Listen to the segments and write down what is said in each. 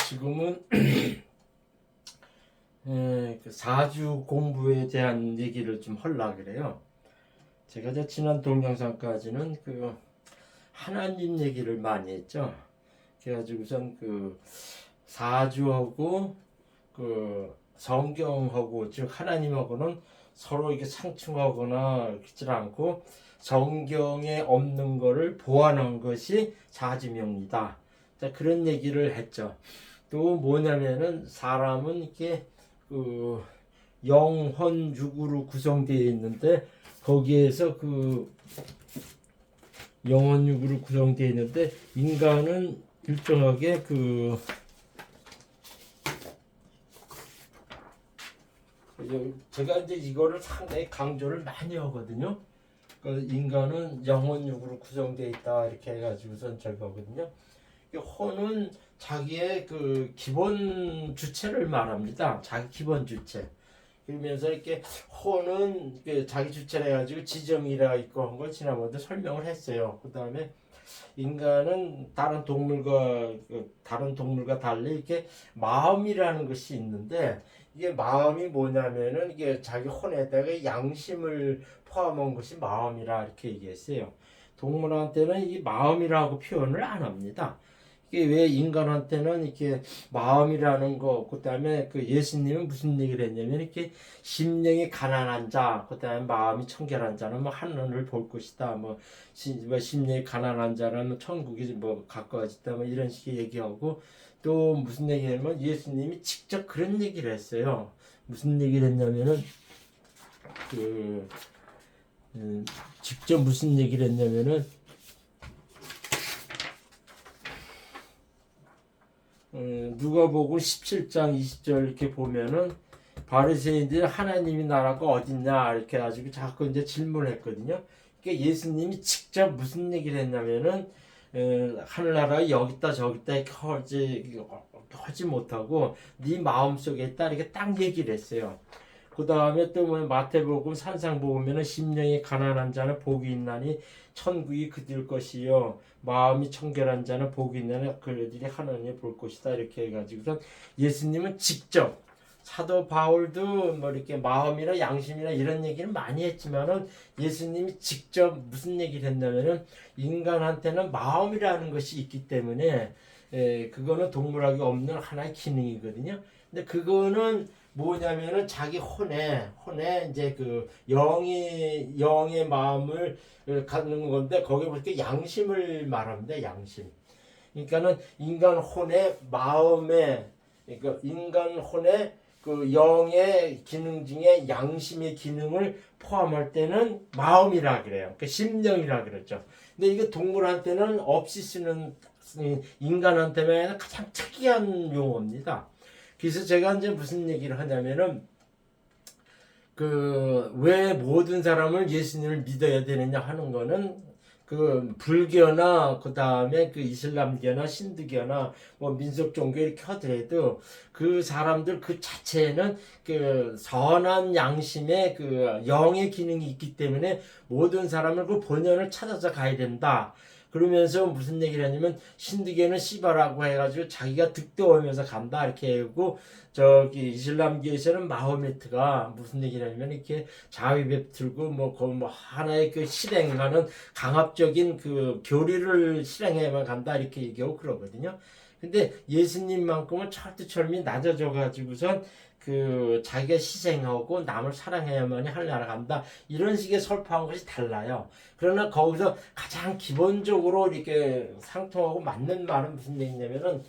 지금은 그 사주 공부에 대한 얘기를 좀 하려고 그래요. 제가 지난 동영상까지는 그 하나님 얘기를 많이 했죠. 그래가지고선 그 사주하고 그 성경하고 즉 하나님하고는 서로 이게 상충하거나 그렇지 않고 성경에 없는 거를 보완한 것이 사주명리다. 자, 그런 얘기를 했죠. 또 뭐냐면은 사람은 이렇게 그 영혼 육으로 구성되어 있는데 거기에서 그 영혼 육으로 구성되어 있는데 인간은 일정하게 제가 이제 이거를 상당히 강조를 많이 하거든요. 그 인간은 영혼 육으로 구성되어 있다 이렇게 해가지고선 저거거든요. 혼은 자기의 그 기본 주체를 말합니다. 자기 기본 주체. 그러면서 이렇게 혼은 그 자기 주체라 해가지고 지정이라 있고 한 걸 지난번에 설명을 했어요. 그 다음에 인간은 다른 동물과 달리 이렇게 마음이라는 것이 있는데 이게 마음이 뭐냐면은 이게 자기 혼에다가 양심을 포함한 것이 마음이라 이렇게 얘기했어요. 동물한테는 이 마음이라고 표현을 안 합니다. 이게 왜 인간한테는 이렇게 마음이라는 거, 그 다음에 그 예수님은 무슨 얘기를 했냐면 이렇게 심령이 가난한 자, 그 다음에 마음이 청결한 자는 뭐 하늘을 볼 것이다, 뭐 심령이 가난한 자는 뭐 천국이 뭐 가까워졌다, 뭐 이런 식의 얘기하고 또 무슨 얘기냐면 예수님이 직접 그런 얘기를 했어요. 무슨 얘기를 했냐면은 그 직접 무슨 얘기를 했냐면은 누가복음 17장 20절 이렇게 보면은 바리새인들이 하나님의 나라가 어딨냐 이렇게 가지고 자꾸 이제 질문했거든요. 그러니까 예수님이 직접 무슨 얘기를 했냐면은 하늘나라가 여기 있다 저기 있다 이렇게 하지 못하고 네 마음속에 있다 이렇게 딱 얘기를 했어요. 그 다음에 또 뭐 마태복음 산상보면은 심령이 가난한 자는 복이 있나니 천국이 그들 것이요 마음이 청결한 자는 복이 있나니 그들이 하나님을 볼 것이다 이렇게 해가지고서 예수님은 직접 사도 바울도 뭐 이렇게 마음이나 양심이나 이런 얘기는 많이 했지만은 예수님이 직접 무슨 얘기를 했냐면은 인간한테는 마음이라는 것이 있기 때문에 그거는 동물학에 없는 하나의 기능이거든요. 근데 그거는 뭐냐면은 자기 혼에 이제 그 영의 마음을 갖는 건데 거기에 보니까 양심을 말합니다. 양심. 그러니까는 인간 혼의 마음에 그러니까 인간 혼의 그 영의 기능 중에 양심의 기능을 포함할 때는 마음이라 그래요. 그 심령이라 그러죠. 근데 이게 동물한테는 없이 쓰는 인간한테는 가장 특이한 용어입니다. 그래서 제가 이제 무슨 얘기를 하냐면은 그 왜 모든 사람을 예수님을 믿어야 되느냐 하는 거는 그 불교나 그 다음에 그 이슬람교나 신두교나 뭐 민속 종교 이렇게 하더라도 그 사람들 그 자체에는 그 선한 양심의 그 영의 기능이 있기 때문에 모든 사람을 그 본연을 찾아서 가야 된다. 그러면서 무슨 얘기를 하냐면 신두교는 시바라고 해가지고 자기가 득도하면서 간다 이렇게 하고 저기 이슬람교에서는 마호메트가 무슨 얘기를 하냐면 이렇게 자위배 들고 뭐 하나의 그 실행하는 강압적인 그 교리를 실행해만 간다 이렇게 얘기하고 그러거든요. 근데 예수님만큼은 철두철미 낮아져 가지고선 그 자기가 희생하고 남을 사랑해야만이 하늘나라 간다 이런 식의 설파한 것이 달라요. 그러나 거기서 가장 기본적으로 이렇게 상통하고 맞는 말은 무슨 얘기냐면은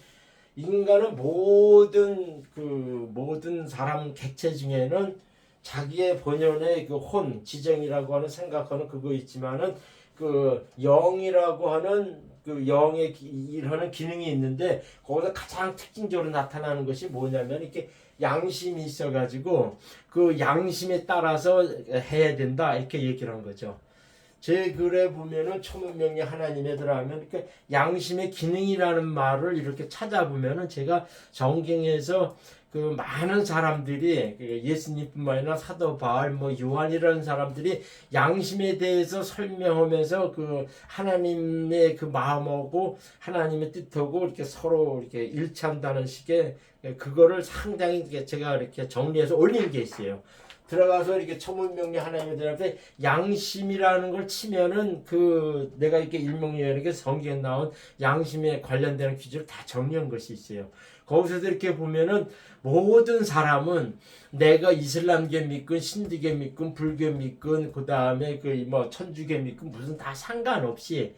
인간은 모든 사람 객체 중에는 자기의 본연의 그 혼, 지정이라고 하는 생각하는 그거 있지만은 그 영이라고 하는 그 영의 일하는 기능이 있는데 거기서 가장 특징적으로 나타나는 것이 뭐냐면 이렇게 양심이 있어가지고 그 양심에 따라서 해야 된다 이렇게 얘기를 하는 거죠. 제 글에 보면은 초문명리 하나님에 들어가면 이렇게 양심의 기능이라는 말을 이렇게 찾아보면은 제가 성경에서 그 많은 사람들이 예수님뿐만 아니라 사도 바울 뭐 요한이라는 사람들이 양심에 대해서 설명하면서 그 하나님의 그 마음하고 하나님의 뜻하고 이렇게 서로 이렇게 일치한다는 식의 그거를 상당히 제가 이렇게 정리해서 올린 게 있어요. 들어가서 이렇게 초문명리 하나님에 대한테 양심이라는 걸 치면은 그 내가 이렇게 일목요연하게 성경에 나온 양심에 관련되는 퀴즈를 다 정리한 것이 있어요. 거기서도 이렇게 보면은 모든 사람은 내가 이슬람교 믿건 신두교 믿건 불교 믿건 그 다음에 그 뭐 천주교 믿건 무슨 다 상관없이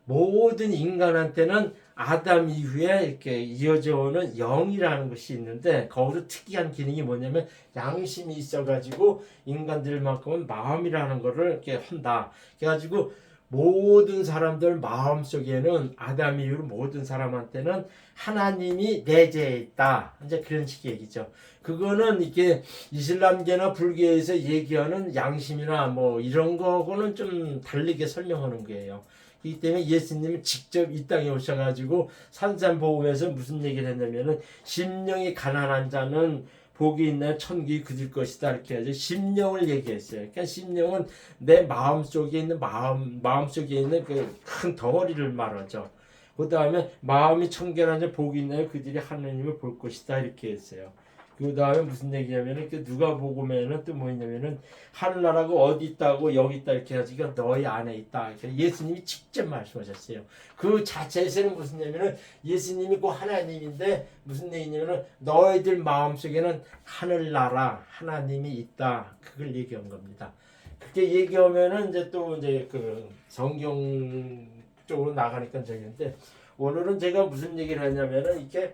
모든 인간한테는 아담 이후에 이렇게 이어져 오는 영이라는 것이 있는데 거기서 특이한 기능이 뭐냐면 양심이 있어가지고 인간들만큼은 마음이라는 거를 이렇게 한다. 그래가지고 모든 사람들 마음속에는 아담 이후로 모든 사람한테는 하나님이 내재해 있다. 이제 그런 식의 얘기죠. 그거는 이게 이슬람계나 불교에서 얘기하는 양심이나 뭐 이런 거고는 좀 다르게 설명하는 거예요. 그렇기 때문에 예수님은 직접 이 땅에 오셔가지고 산산보험에서 무슨 얘기를 했냐면은 심령이 가난한 자는 복이 있는 천국이 그들 것이다 이렇게 해서 심령을 얘기했어요. 그러니까 심령은 내 마음 속에 있는 마음 속에 있는 그 큰 덩어리를 말하죠. 그 다음에 마음이 청결한 자 복이 있는 그들이 하나님을 볼 것이다 이렇게 했어요. 그 다음에 무슨 얘기냐면은 그 누가복음에는 또 뭐냐면은 하늘나라가 어디 있다고 여기 있다 이렇게 해가지고 너희 안에 있다 이렇게 예수님이 직접 말씀하셨어요. 그 자체에서는 무슨 얘기냐면은 예수님이 그 하나님인데 무슨 얘기냐면은 너희들 마음속에는 하늘나라 하나님이 있다 그걸 얘기한 겁니다. 그렇게 얘기하면은 이제 또 이제 그 성경 쪽으로 나가니까 저기인데 오늘은 제가 무슨 얘기를 하냐면은 이렇게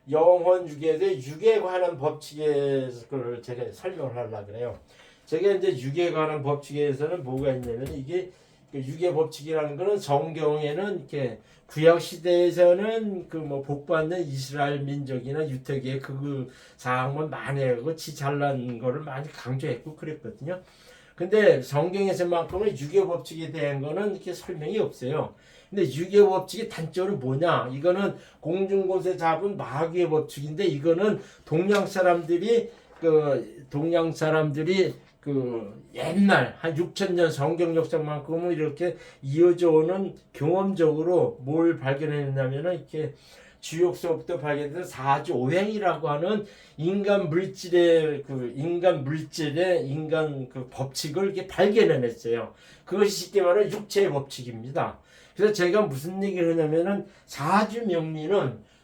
영혼 육에서 육에 관한 법칙에 그걸 제가 설명을 하려고 그래요. 제가 이제 육에 관한 법칙에서는 뭐가 있냐면 이게 육의 법칙이라는 거는 성경에는 이렇게 구약 시대에서는 그 뭐 복받는 이스라엘 민족이나 유태기의 그 사항만 많이 하고 지 잘난 거를 많이 강조했고 그랬거든요. 근데 성경에서만큼은 육의 법칙에 대한 거는 이렇게 설명이 없어요. 근데 육의 법칙의 단점은 뭐냐? 이거는 공중곳에 잡은 마귀의 법칙인데 이거는 동양 사람들이 그 옛날 한 6,000년 성경 역사만큼은 이렇게 이어져 오는 경험적으로 뭘 발견했냐면은 이렇게 주역서부터 발견된 사주 오행이라고 하는 인간 물질의 인간 그 법칙을 이렇게 발견해냈어요. 그것이 쉽게 말하면 육체의 법칙입니다. 그래서 제가 무슨 얘기를 하냐면은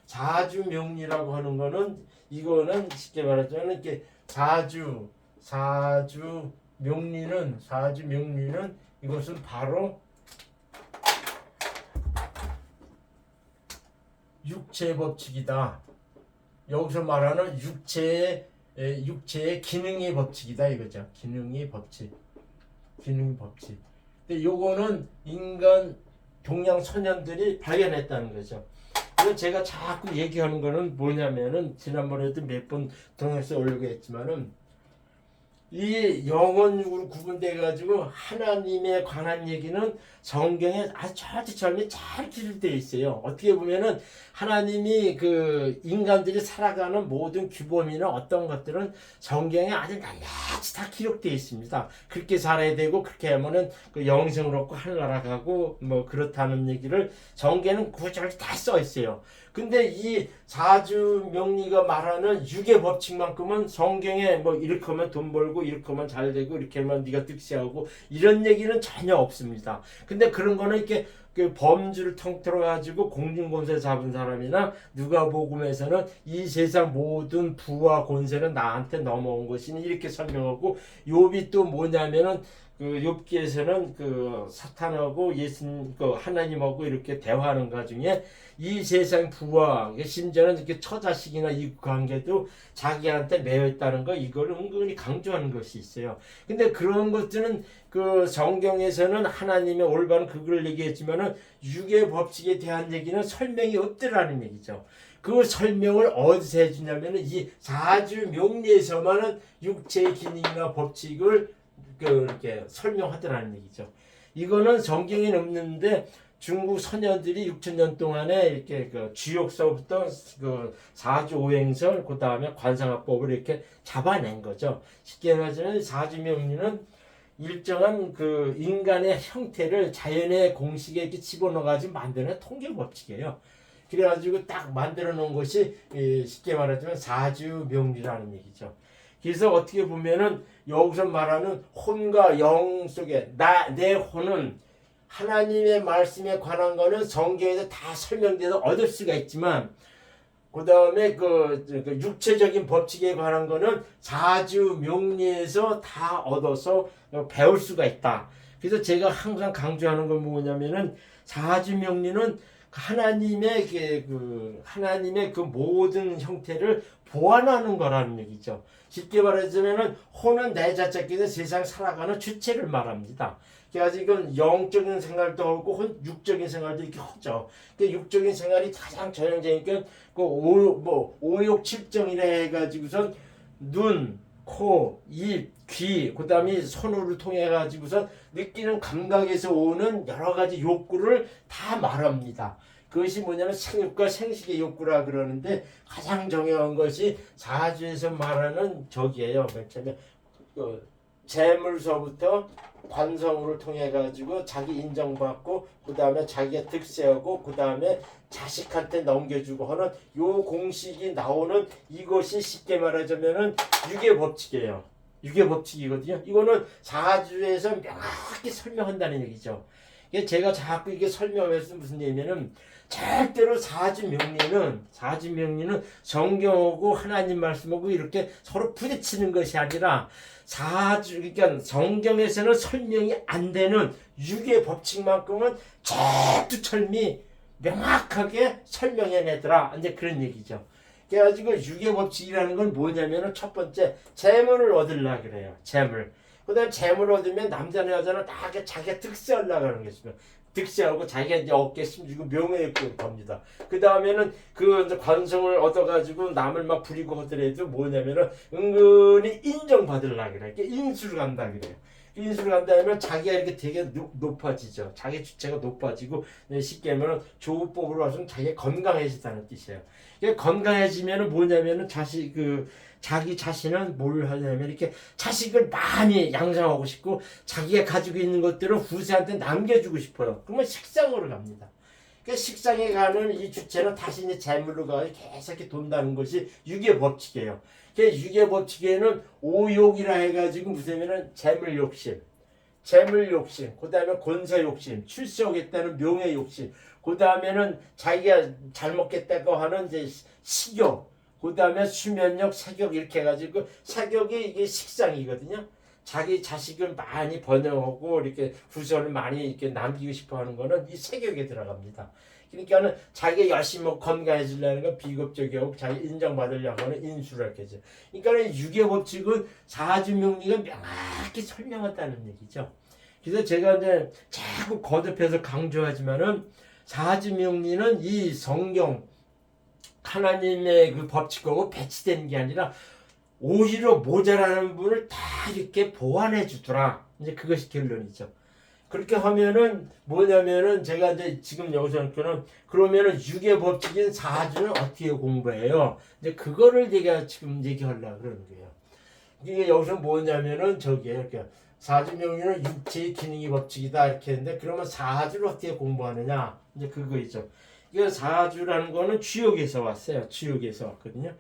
사주명리라고 하는 거는 이거는 쉽게 말하자면 이렇게 사주명리는 이것은 바로 육체의 법칙이다. 여기서 말하는 육체의 기능의 법칙이다 이거죠. 기능의 법칙. 근데 요거는 인간 동양 소년들이 발견했다는 거죠. 그래서 제가 자꾸 얘기하는 거는 뭐냐면은 지난번에도 몇 번 동영상에 올리고 했지만은 이 영혼육으로 구분돼 가지고 하나님에 관한 얘기는 성경에 아주 철저히 잘 기술되어 있어요. 어떻게 보면은 하나님이 그 인간들이 살아가는 모든 규범이나 어떤 것들은 성경에 아주 낱낱이 다 기록되어 있습니다. 그렇게 살아야 되고 그렇게 하면은 그 영생을 얻고 하늘나라 가고 뭐 그렇다는 얘기를 성경에는 구절이 다 써 있어요. 근데 이 사주명리가 말하는 육의 법칙만큼은 성경에 뭐 이렇게 하면 돈 벌고 이렇게 하면 잘 되고 이렇게 하면 네가 득세하고 이런 얘기는 전혀 없습니다. 근데 그런 거는 이렇게 그 범주를 통틀어 가지고 공중권세 잡은 사람이나 누가복음에서는 이 세상 모든 부와 권세는 나한테 넘어온 것이니 이렇게 설명하고 욥이 또 뭐냐면은 그 욥기에서는 그 사탄하고 예수님 그 하나님하고 이렇게 대화하는 과정에 이 세상 부와 심지어는 이렇게 처자식이나 이 관계도 자기한테 매여 있다는 거 이거를 은근히 강조하는 것이 있어요. 근데 그런 것들은 그 성경에서는 하나님의 올바른 그걸 얘기했지만은 육의 법칙에 대한 얘기는 설명이 없더라는 얘기죠. 그 설명을 어디서 해주냐면은 이 사주명리에서만은 육체의 기능이나 법칙을 이렇게 설명하더라는 얘기죠. 이거는 성경에 없는데 중국 선현들이 6,000년 동안에 이렇게 그 주역서부터 그 사주오행설, 그 다음에 관상화법을 이렇게 잡아낸 거죠. 쉽게 말하자면 사주명리는 일정한 그 인간의 형태를 자연의 공식에 이렇게 집어넣어가지고 만드는 통계 법칙이에요. 그래가지고 딱 만들어 놓은 것이 쉽게 말하자면 사주명리라는 얘기죠. 그래서 어떻게 보면은 여기서 말하는 혼과 영 속에 내 혼은 하나님의 말씀에 관한 거는 성경에서 다 설명돼서 얻을 수가 있지만 그 다음에 그 육체적인 법칙에 관한 거는 사주 명리에서 다 얻어서 배울 수가 있다. 그래서 제가 항상 강조하는 건 뭐냐면은 사주 명리는 하나님의 그 모든 형태를 보완하는 거라는 얘기죠. 쉽게 말하자면은 혼은 내 자체께서 세상 살아가는 주체를 말합니다. 그래서 이건 영적인 생활도 하고 육적인 생활도 이렇게 하죠. 그 육적인 생활이 가장 전형적이니까 그 오욕칠정이라 해가지고선 눈, 코, 입, 귀, 그다음에 손으로 통해 가지고선 느끼는 감각에서 오는 여러 가지 욕구를 다 말합니다. 그것이 뭐냐면 생육과 생식의 욕구라 그러는데 가장 중요한 것이 사주에서 말하는 저기예요. 맨 처음에 재물서부터 관성으로 통해 가지고 자기 인정받고 그 다음에 자기가 득세하고 그 다음에 자식한테 넘겨주고 하는 요 공식이 나오는 이것이 쉽게 말하자면은 유계 법칙이에요. 유계 법칙이거든요. 이거는 사주에서 명확히 설명한다는 얘기죠. 제가 자꾸 이게 설명해서 무슨 얘기냐면은 절대로 사주 명리는 성경하고 하나님 말씀하고 이렇게 서로 부딪히는 것이 아니라 그러니까 성경에서는 설명이 안 되는 유괴 법칙만큼은 철두철미 명확하게 설명해내더라. 이제 그런 얘기죠. 그래가지고 유괴 법칙이라는 건 뭐냐면은 첫 번째 재물을 얻으려 그래요. 재물. 그다음 재물을 얻으면 남자나 여자나 다 자기가 득세하려고 하는 것이죠. 득세하고 자기가 이제 어깨 힘주고 명예에 겁니다. 그 다음에는 그 관성을 얻어가지고 남을 막 부리고 하더라도 뭐냐면은 은근히 인정받으려고 그래. 인수를 간다 그래요. 인수를 간다면 자기가 이렇게 되게 높아지죠. 자기 주체가 높아지고 쉽게 하면 조우법으로 와서는 자기가 건강해지다는 뜻이에요. 건강해지면은 뭐냐면은 자기 자신은 뭘 하냐면 이렇게 자식을 많이 양성하고 싶고 자기가 가지고 있는 것들을 후세한테 남겨주고 싶어요. 그러면 식상으로 갑니다. 식상에 가는 이 주체는 다시 이제 재물로 가서 계속 이렇게 돈다는 것이 유계 법칙이에요. 유계 법칙에는 오욕이라 해가지고 무슨냐면은 재물 욕심, 그 다음에 권세 욕심, 출세하겠다는 명예 욕심, 그 다음에는 자기가 잘 먹겠다고 하는 이제 식욕, 그 다음에 수면력, 색욕 이렇게 해가지고 색욕이 이게 식상이거든요. 자기 자식을 많이 번영하고 이렇게 후손을 많이 이렇게 남기고 싶어하는 거는 이 색욕에 들어갑니다. 그러니까는 자기가 열심히 건강해지려는 건 비겁적이고 자기 인정받으려고 하는 인수를 하죠. 그러니까 유계 법칙은 사주명리가 명확히 설명한다는 얘기죠. 그래서 제가 이제 자꾸 거듭해서 강조하지만은 사주명리는 이 성경 하나님의 그 법칙하고 배치된 게 아니라 오히려 모자라는 분을 다 이렇게 보완해 주더라. 이제 그것이 결론이죠. 그렇게 하면은 뭐냐면은 제가 이제 지금 여기서 그러면은 유계 법칙인 사주는 어떻게 공부해요? 이제 그거를 제가 지금 얘기하려고 그러는 거예요. 이게 여기서 뭐냐면은 이렇게 사주명리는 육체의 기능이 법칙이다 이렇게 했는데 그러면 사주를 어떻게 공부하느냐? 이제 그거이죠. 이거 사주라는 거는 주역에서 왔어요. 주역에서 왔거든요.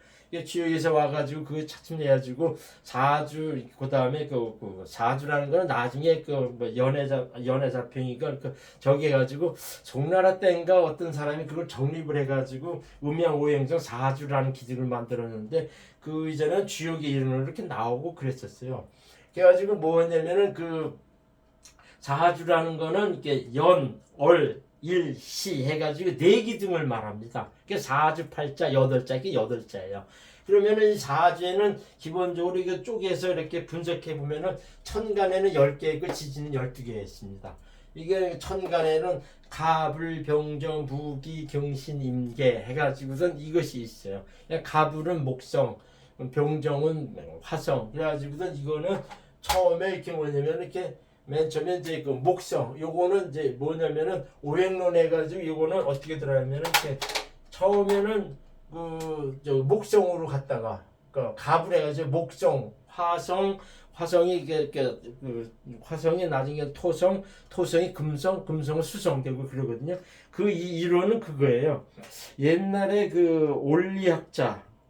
주역에서 와가지고 그거 찾침해가지고 사주 그 다음에 그 사주라는 거는 나중에 뭐 연애자평이가 저기 해가지고 송나라 때인가 어떤 사람이 그걸 정립을 해가지고 음양오행성 사주라는 기둥을 만들었는데 그 이전에는 주역의 이름으로 이렇게 나오고 그랬었어요. 그래가지고 뭐냐면은 그 사주라는 거는 이렇게 일시 해가지고 네 기둥을 말합니다. 사주팔자, 여덟자, 이게 여덟자예요. 그러면은 이 사주에는 기본적으로 이거 쪼개서 이렇게 분석해 보면은 천간에는 10개 있고 지지는 12개 있습니다. 이게 천간에는 가불, 병정, 무기, 경신, 임계 해가지고선 이것이 있어요. 가불은 목성, 병정은 화성. 그래가지고선 이거는 처음에 이렇게 뭐냐면 이렇게 맨 처음에 이제 그 목성, 요거는 이제 뭐냐면은 오행론 해가지고 요거는 어떻게 들어가냐면은 이렇게 처음에는 저 목성으로 갔다가 그 갑을 해가지고 목성, 화성이 화성이 나중에 토성이 금성은 수성되고 그러거든요. 그 이론은 그거예요. 옛날에 그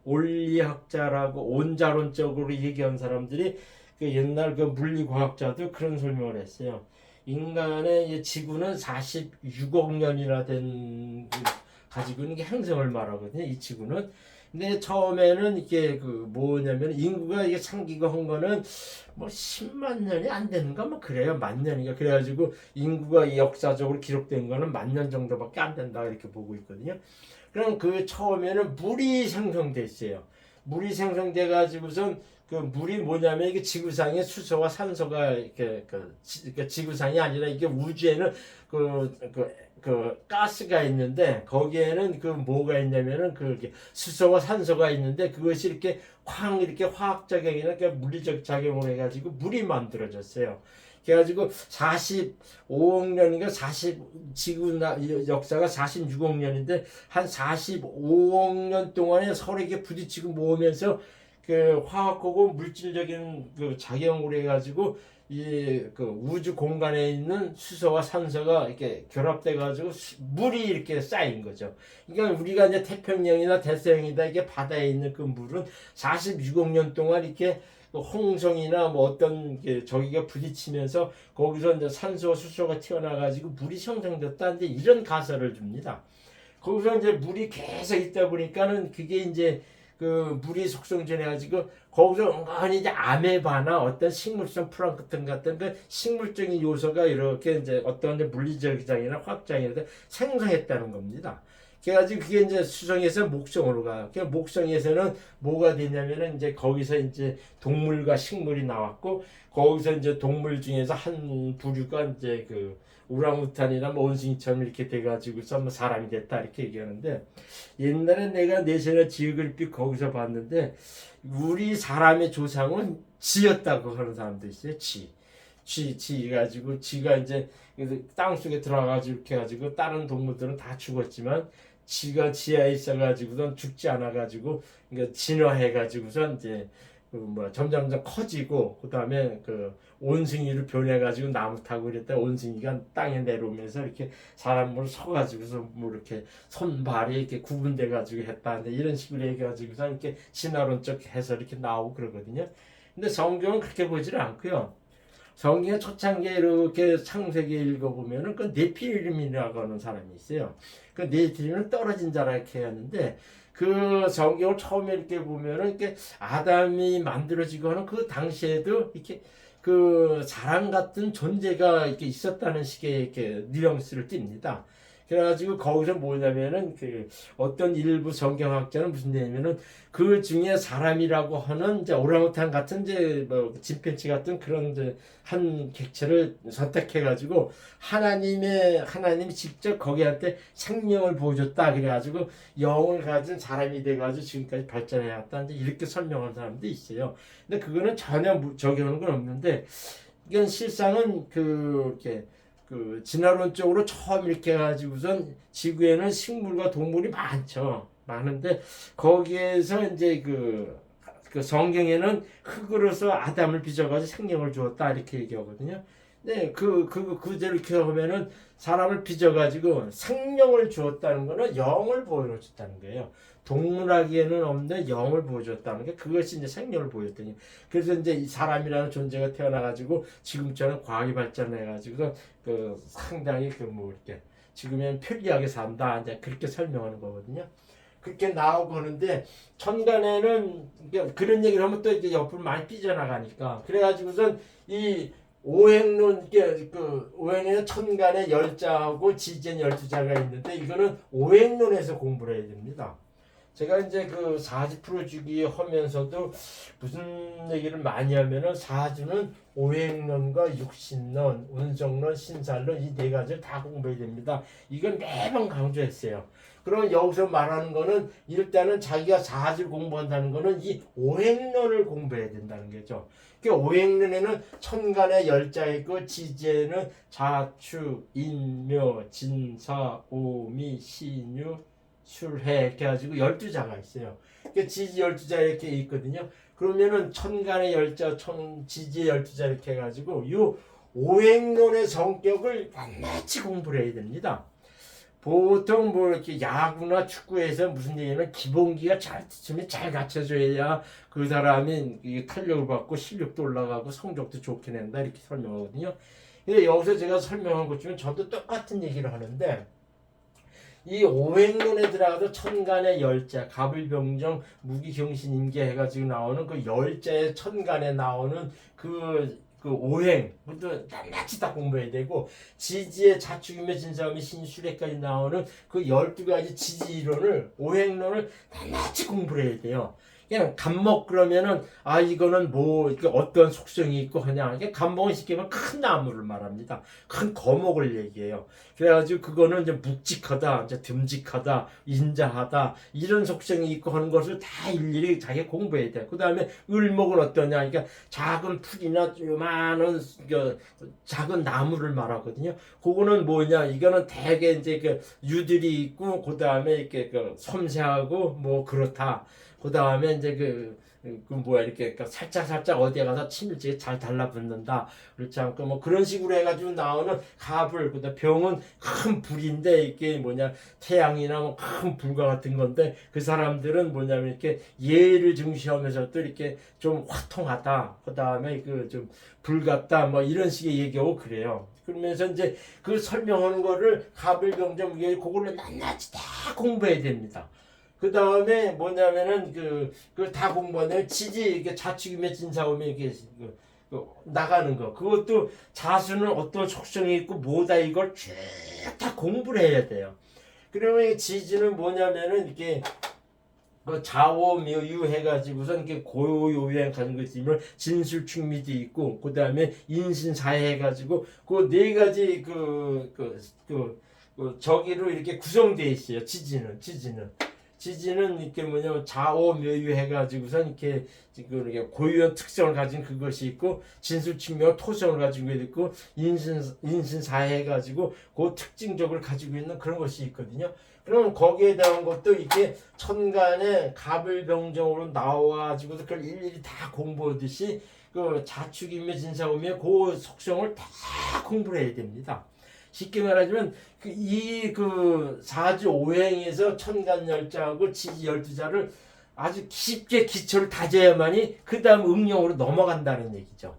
온리학자라고 온자론적으로 얘기한 사람들이 그 옛날 그 물리과학자도 그런 설명을 했어요. 인간의 지구는 46억 년이나 된 가지고 있는 게 행성을 말하거든요. 이 지구는. 근데 처음에는 이게 그 뭐냐면 인구가 이게 상기가 한 거는 뭐 10만 년이 안 되는가 뭐 그래요. 만 년인가. 그래가지고 인구가 역사적으로 기록된 거는 10,000년 정도밖에 안 된다 이렇게 보고 있거든요. 그럼 그 처음에는 물이 생성됐어요. 물이 생성돼 가지고선 그 물이 뭐냐면 이게 지구상에 수소와 산소가 이렇게 지구상이 아니라 이게 우주에는 그 가스가 있는데 거기에는 그 뭐가 있냐면은 그 수소와 산소가 있는데 그것이 이렇게 이렇게 화학 작용이나 물리적 작용을 해가지고 물이 만들어졌어요. 그래가지고 45억 년인가 지구 역사가 46억 년인데 한 45억 년 동안에 서로 이렇게 부딪히고 모으면서 그 화학하고 물질적인 그 작용을 해가지고 그 우주 공간에 있는 수소와 산소가 이렇게 결합돼 가지고 물이 이렇게 쌓인 거죠. 그러니까 우리가 이제 태평양이나 대서양이다 이게 바다에 있는 그 물은 46억 년 동안 이렇게 홍성이나 뭐 어떤 저기가 부딪히면서 거기서 이제 산소와 수소가 튀어나와 가지고 물이 형성됐다 이제 이런 가설을 줍니다. 거기서 이제 물이 계속 있다 보니까는 그게 이제 그 물이 속성전해 가지고 거기서 은근히 이제 아메바나 어떤 식물성 플랑크톤 같은 그 식물적인 요소가 이렇게 이제 어떤 이제 물리적이나 화학장이나 생성했다는 겁니다. 그래가지고 그게 이제 수성에서 목성으로 가요. 그 목성에서는 뭐가 되냐면은 이제 거기서 이제 동물과 식물이 나왔고 거기서 이제 동물 중에서 한 부류가 이제 그 우랑우탄이나 뭐 원숭이처럼 이렇게 돼가지고서 뭐 사람이 됐다 이렇게 얘기하는데 옛날에 내가 내셔널 지오그래픽 거기서 봤는데 우리 사람의 조상은 쥐였다고 하는 사람도 있어요. 쥐 가지고 쥐가 이제 땅 속에 들어가가지고 이렇게 해가지고 다른 동물들은 다 죽었지만 쥐가 지하에 있어가지고선 죽지 않아가지고 그러니까 진화해가지고선 이제 점점 커지고 그 다음에 그 원숭이를 변해가지고 나무 타고 이랬다 원숭이가 땅에 내려오면서 이렇게 사람을 서가지고서 뭐 이렇게 손발이 이렇게 구분돼가지고 했다는데 이런 식으로 얘기해가지고서 이렇게 진화론적 해서 이렇게 나오고 그러거든요. 근데 성경은 그렇게 보지를 않고요. 성경의 초창기에 이렇게 창세기 읽어보면은 그 네피림이라고 하는 사람이 있어요. 그 네피림은 떨어진 자라 이렇게 하는데 그 성경을 처음에 이렇게 보면은 이렇게 아담이 만들어지고 하는 그 당시에도 이렇게 그 사람 같은 존재가 이렇게 있었다는 식의 이렇게 뉘앙스를 띱니다. 그래가지고 거기서 뭐냐면은 그 어떤 일부 성경학자는 무슨 얘기냐면은 그 중에 사람이라고 하는 이제 오랑우탄 같은 이제 뭐 침팬지 같은 그런 이제 한 객체를 선택해가지고 하나님이 직접 거기한테 생명을 보여줬다 그래가지고 영을 가진 사람이 돼가지고 지금까지 발전해왔다 이제 이렇게 설명하는 사람도 있어요. 근데 그거는 전혀 적용하는 건 없는데 이건 실상은 이렇게 그 진화론적으로 처음 이렇게 해가지고선 지구에는 식물과 동물이 많은데 거기에서 이제 그 성경에는 흙으로서 아담을 빚어가지고 생명을 주었다 이렇게 얘기하거든요. 네, 그대로 이렇게 하면은 사람을 빚어가지고 생명을 주었다는 거는 영을 보여줬다는 거예요. 동물하기에는 없는 영을 보여줬다는 게 그것이 이제 생명을 보여줬더니 그래서 이제 이 사람이라는 존재가 태어나가지고 지금처럼 과학이 발전해가지고 그 상당히 뭐 이렇게 지금은 편리하게 산다 이제 그렇게 설명하는 거거든요. 그렇게 나오고 하는데 천간에는 그런 얘기를 하면 또 이제 옆으로 많이 삐져나가니까 그래가지고선 이 오행론 오행에는 천간에 10자하고 지지엔 12자가 있는데 이거는 오행론에서 공부를 해야 됩니다. 제가 이제 그 사주 풀어주기 하면서도 무슨 얘기를 많이 하면은 사주는 오행론과 육신론, 운성론, 신살론 이 네 가지를 다 공부해야 됩니다. 이건 매번 강조했어요. 그러면 여기서 말하는 거는 일단은 자기가 사주를 공부한다는 거는 이 오행론을 공부해야 된다는 거죠. 그 오행론에는 천간에 열자 있고 지지에는 자축, 인묘, 진사, 오미, 신유, 술해 이렇게 가지고 12자가 있어요. 그러니까 지지 12자 이렇게 있거든요. 그러면은 천간의 열자, 지지의 12자 이렇게 해가지고 이 오행론의 성격을 낱낱이 공부를 해야 됩니다. 보통 뭐 이렇게 야구나 축구에서 무슨 얘기냐면 기본기가 잘 갖춰져야 그 사람이 탄력을 받고 실력도 올라가고 성적도 좋게 낸다 이렇게 설명하거든요. 근데 여기서 제가 설명한 것 중에 저도 똑같은 얘기를 하는데 이 오행론에 들어가서 천간의 열자, 갑을병정, 무기경신임계 해가지고 나오는 그 열자의 천간에 나오는 그 오행, 그것도 낱낱이 다 공부해야 되고, 지지의 자축이며 진사음이 신수레까지 나오는 그 12가지 지지 이론을, 오행론을 낱낱이 공부를 해야 돼요. 그냥 갑목 그러면은 이거는 뭐 이게 어떤 속성이 있고 하냐. 이게 갑목은 쉽게 말하면 큰 나무를 말합니다. 큰 거목을 얘기해요. 그래가지고 그거는 이제 묵직하다, 이제 듬직하다, 인자하다 이런 속성이 있고 하는 것을 다 일일이 자기가 공부해야 돼. 그 다음에 을목은 어떠냐. 그러니까 작은 풀이나 요만한 작은 나무를 말하거든요. 그거는 뭐냐. 이거는 대개 이제 그 유들이 있고 그 다음에 이렇게 그 섬세하고 뭐 그렇다. 그 다음에 이제 이렇게 살짝 어디에 가서 친밀하게 잘 달라붙는다. 그렇지 않고 뭐 그런 식으로 해가지고 나오는 갑을, 그다음 병은 큰 불인데 이게 뭐냐 태양이나 뭐 큰 불과 같은 건데 그 사람들은 뭐냐면 이렇게 예를 중시하면서도 이렇게 좀 화통하다. 그 다음에 좀 불 같다. 뭐 이런 식의 얘기하고 그래요. 그러면서 이제 그 설명하는 거를 갑을 병정 그거를 낱낱이 다 공부해야 됩니다. 그 다음에 뭐냐면은 다 공부하면 지지 이렇게 자축이며 진사오며 이렇게 나가는 거. 그것도 자수는 어떤 속성이 있고 뭐다 이걸 쭉 다 공부를 해야 돼요. 그러면 지지는 뭐냐면은 이렇게 자오묘유 해가지고선 이렇게 고요요행 가는 거 있으면 진술충미도 있고 그 다음에 인신사해 해가지고 그 네 가지 저기로 이렇게 구성되어 있어요. 지지는 이렇게 뭐냐면 자오묘유 해가지고선 이렇게 고유한 특성을 가진 그것이 있고 진술충묘 토성을 가지고 있고 인신사해 해가지고 그 특징적으로 가지고 있는 그런 것이 있거든요. 그럼 거기에 대한 것도 이렇게 천간에 갑을병정으로 나와가지고 그걸 일일이 다 공부하듯이 그 자축이며 진사오며 그 속성을 다 공부를 해야 됩니다. 쉽게 말하자면 사주 오행에서 천간 열자하고 지지 12자를 아주 쉽게 기초를 다져야만이 그 다음 응용으로 넘어간다는 얘기죠.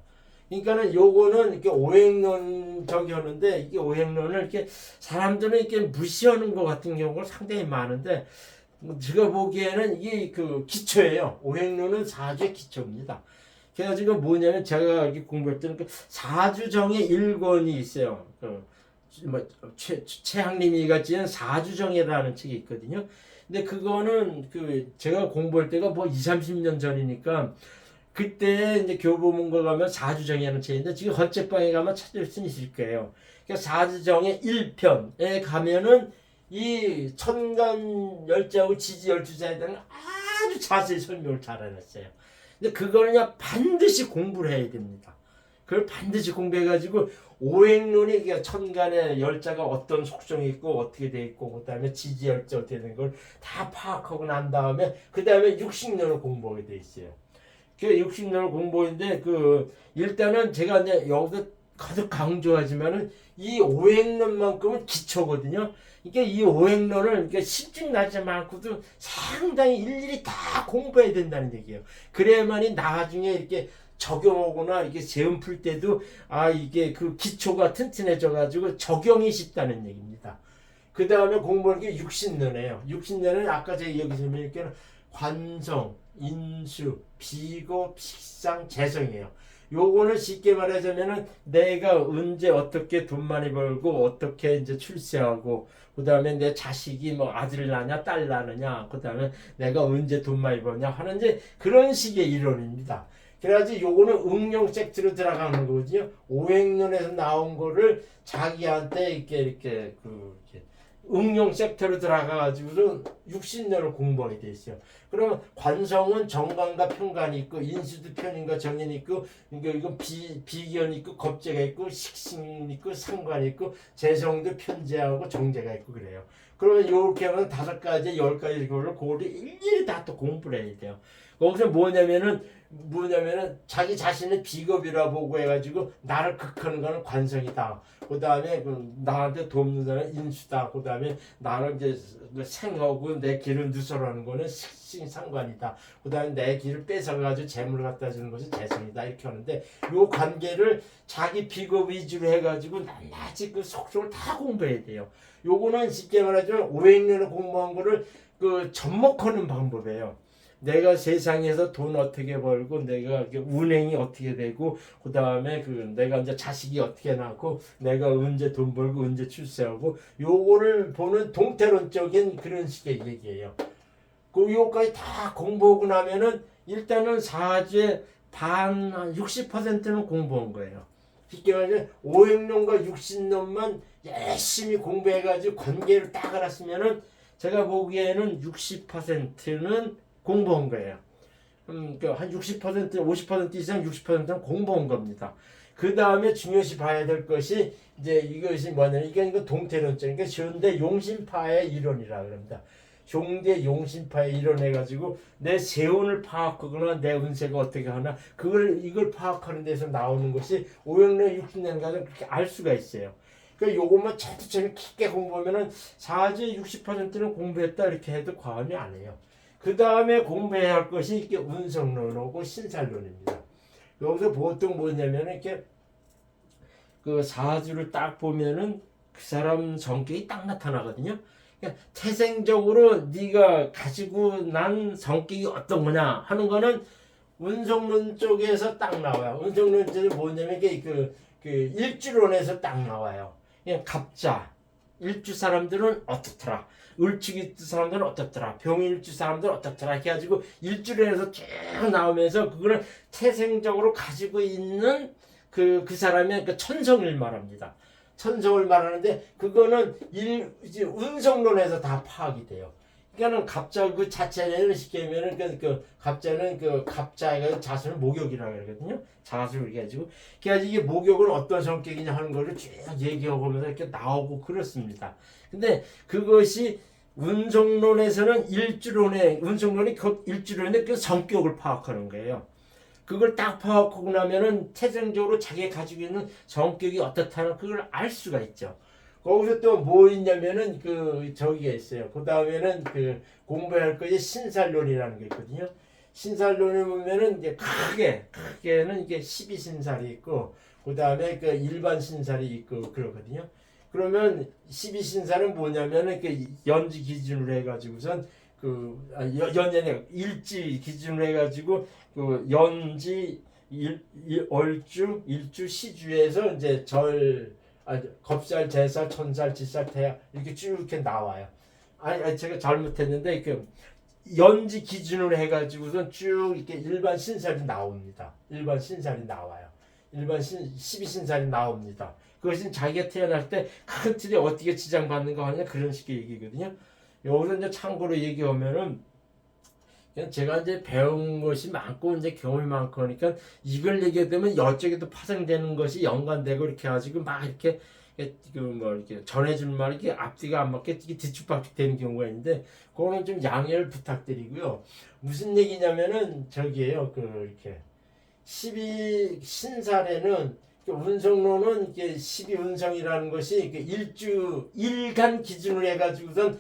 그러니까는 요거는 이렇게 오행론 저기 하는데 이게 오행론을 이렇게 사람들은 이렇게 무시하는 것 같은 경우가 상당히 많은데 제가 보기에는 이게 기초예요. 오행론은 사주의 기초입니다. 그래가지고 뭐냐면 제가 이렇게 공부할 때는 사주정의 1권이 있어요. 최학림이가 지은 사주정이라는 책이 있거든요. 근데 그거는 제가 공부할 때가 뭐 20-30년 전이니까 그때 이제 교보문고 가면 사주정이라는 책인데 지금 헌책방에 가면 찾을 수 있을 거예요. 그러니까 사주정의 1편에 가면은 이 천간 열자하고 지지 12자에 대한 아주 자세히 설명을 잘 해놨어요. 근데 그거는 그냥 반드시 공부를 해야 됩니다. 그걸 반드시 공부해가지고 오행론이 그러니까 천간의 열자가 어떤 속성이 있고 어떻게 돼 있고 그 다음에 지지 열자 어떻게 되는 걸 다 파악하고 난 다음에 그 다음에 육신론을 공부하게 돼 있어요. 그 육신론을 공부했는데 일단은 제가 이제 여기서 가득 강조하지만은 이 오행론만큼은 기초거든요. 그러니까 이 오행론을 쉽진 나지 않고도 상당히 일일이 다 공부해야 된다는 얘기예요. 그래야만이 나중에 이렇게 적용하거나 이게 시험 풀 때도 이게 기초가 튼튼해져 가지고 적용이 쉽다는 얘기입니다. 그 다음에 공부하는 게 육신론이에요. 육신론은 아까 제가 여기서 이렇게 관성, 인수, 비고, 식상, 재성이에요. 요거는 쉽게 말하자면은 내가 언제 어떻게 돈 많이 벌고 어떻게 이제 출세하고 그다음에 내 자식이 뭐 아들 낳냐 딸 낳느냐 그다음에 내가 언제 돈 많이 버냐 하는 이제 그런 식의 이론입니다. 그래야지 요거는 응용 섹트로 들어가는 거거든요. 오행론에서 나온 거를 자기한테 이렇게 응용 섹터로 들어가가지고서 60년을 공부하게 돼 있어요. 그러면 관성은 정관과 편관이 있고 인수도 편인과 정인이 있고 이건 비견이 있고 겁재가 있고 식신이 있고 상관이 있고 재성도 편재하고 정재가 있고 그래요. 그러면 이렇게 하면 5가지 10가지 그거를 일일이 다 또 공부를 해야 돼요. 거기서 뭐냐면은 자기 자신의 비겁이라 보고 해가지고 나를 극하는 거는 관성이다. 그 다음에 나한테 돕는 사람은 인수다. 그 다음에 나를 이제 생하고 내 길을 누설하는 거는 식신상관이다. 그 다음에 내 길을 뺏어가지고 재물을 갖다 주는 것이 재성이다. 이렇게 하는데 요 관계를 자기 비겁 위주로 해가지고 낱낱이 그 속성을 다 공부해야 돼요. 요거는 쉽게 말하자면 오행년을 공부한 거를 접목하는 방법이에요. 내가 세상에서 돈 어떻게 벌고 내가 운행이 어떻게 되고 그 다음에 내가 이제 자식이 어떻게 낳고 내가 언제 돈 벌고 언제 출세하고 요거를 보는 동태론적인 그런 식의 얘기예요. 요거까지 다 공부하고 나면은 일단은 사주의 반 60%는 공부한 거예요. 쉽게 말하면 오행론과 육신론만 열심히 공부해가지고 관계를 딱 알았으면은 제가 보기에는 60%는 공부한 거예요. 한 60%, 50% 이상 60%는 공부한 겁니다. 그 다음에 중요시 봐야 될 것이 이제 이것이 뭐냐면 이거 동태론적, 그러니까 현대 용신파의 이론이라 그럽니다. 현대 용신파의 이론 해가지고 내 세운을 파악하거나 내 운세가 어떻게 하나 이걸 파악하는 데서 나오는 것이 오행론 60년 가지고 그렇게 알 수가 있어요. 그러니까 요것만 차트처럼 깊게 공부하면은 사주의 60%는 공부했다 이렇게 해도 과언이 아니에요. 그 다음에 공부해야 할 것이 이렇게 운성론하고 신살론입니다. 여기서 보통 뭐냐면 이렇게 사주를 딱 보면은 그 사람 성격이 딱 나타나거든요. 그러니까 태생적으로 네가 가지고 난 성격이 어떤 거냐 하는 거는 운성론 쪽에서 딱 나와요. 운성론 쪽에 뭐냐면 이게 일주론에서 딱 나와요. 그냥 갑자 일주 사람들은 어떻더라. 을축이 사람들은 어떻더라. 병일주 사람들은 어떻더라. 이렇게 해가지고 일주론에서 쭉 나오면서 그거를 태생적으로 가지고 있는 그 사람의 천성을 말합니다. 천성을 말하는데 그거는 운성론에서 다 파악이 돼요. 그러니까는 갑자 그 자체는 쉽게 하면은 갑자는 갑자가 자수는 목욕이라고 그러거든요. 자수를 해가지고 이게 목욕은 어떤 성격이냐 하는 거를 쭉 얘기하면서 이렇게 나오고 그렇습니다. 근데 그것이 운성론에서는 운성론이 일주론의 그 성격을 파악하는 거예요. 그걸 딱 파악하고 나면은 태생적으로 자기가 가지고 있는 성격이 어떻다는 그걸 알 수가 있죠. 거기서 또 뭐 있냐면은 저기가 있어요. 그 다음에는 공부할 것이 신살론이라는 게 있거든요. 신살론을 보면은 이제 크게는 이게 12신살이 있고 그 다음에 일반 신살이 있고 그러거든요. 그러면 12신살은 뭐냐면은 연지 기준으로 해가지고선 일지 기준으로 해가지고 연지 얼주 일주 시주에서 이제 겁살, 재살, 천살, 지살, 태야 이렇게 쭉 이렇게 나와요. 제가 잘못했는데 연지 기준으로 해가지고선 쭉 이렇게 일반 신살이 나옵니다. 일반 신살이 나와요. 일반 12신살이 나옵니다. 그것은 자기가 태어날 때 큰 틀에 어떻게 지장받는가 하냐 그런 식의 얘기거든요. 여기서 이제 참고로 얘기하면은 제가 이제 배운 것이 많고 이제 경험이 많고 하니까 이걸 얘기하게 되면 이쪽에도 파생되는 것이 연관되고 이렇게 가지고 막 이렇게 이렇게 전해줄 말 이렇게 앞뒤가 안 맞게 뒤죽박죽 되는 경우가 있는데 그거는 좀 양해를 부탁드리고요. 무슨 얘기냐면은 저기에요. 이렇게 12신살에는 운성론은 이게 12운성이라는 것이 일간 기준으로 해가지고선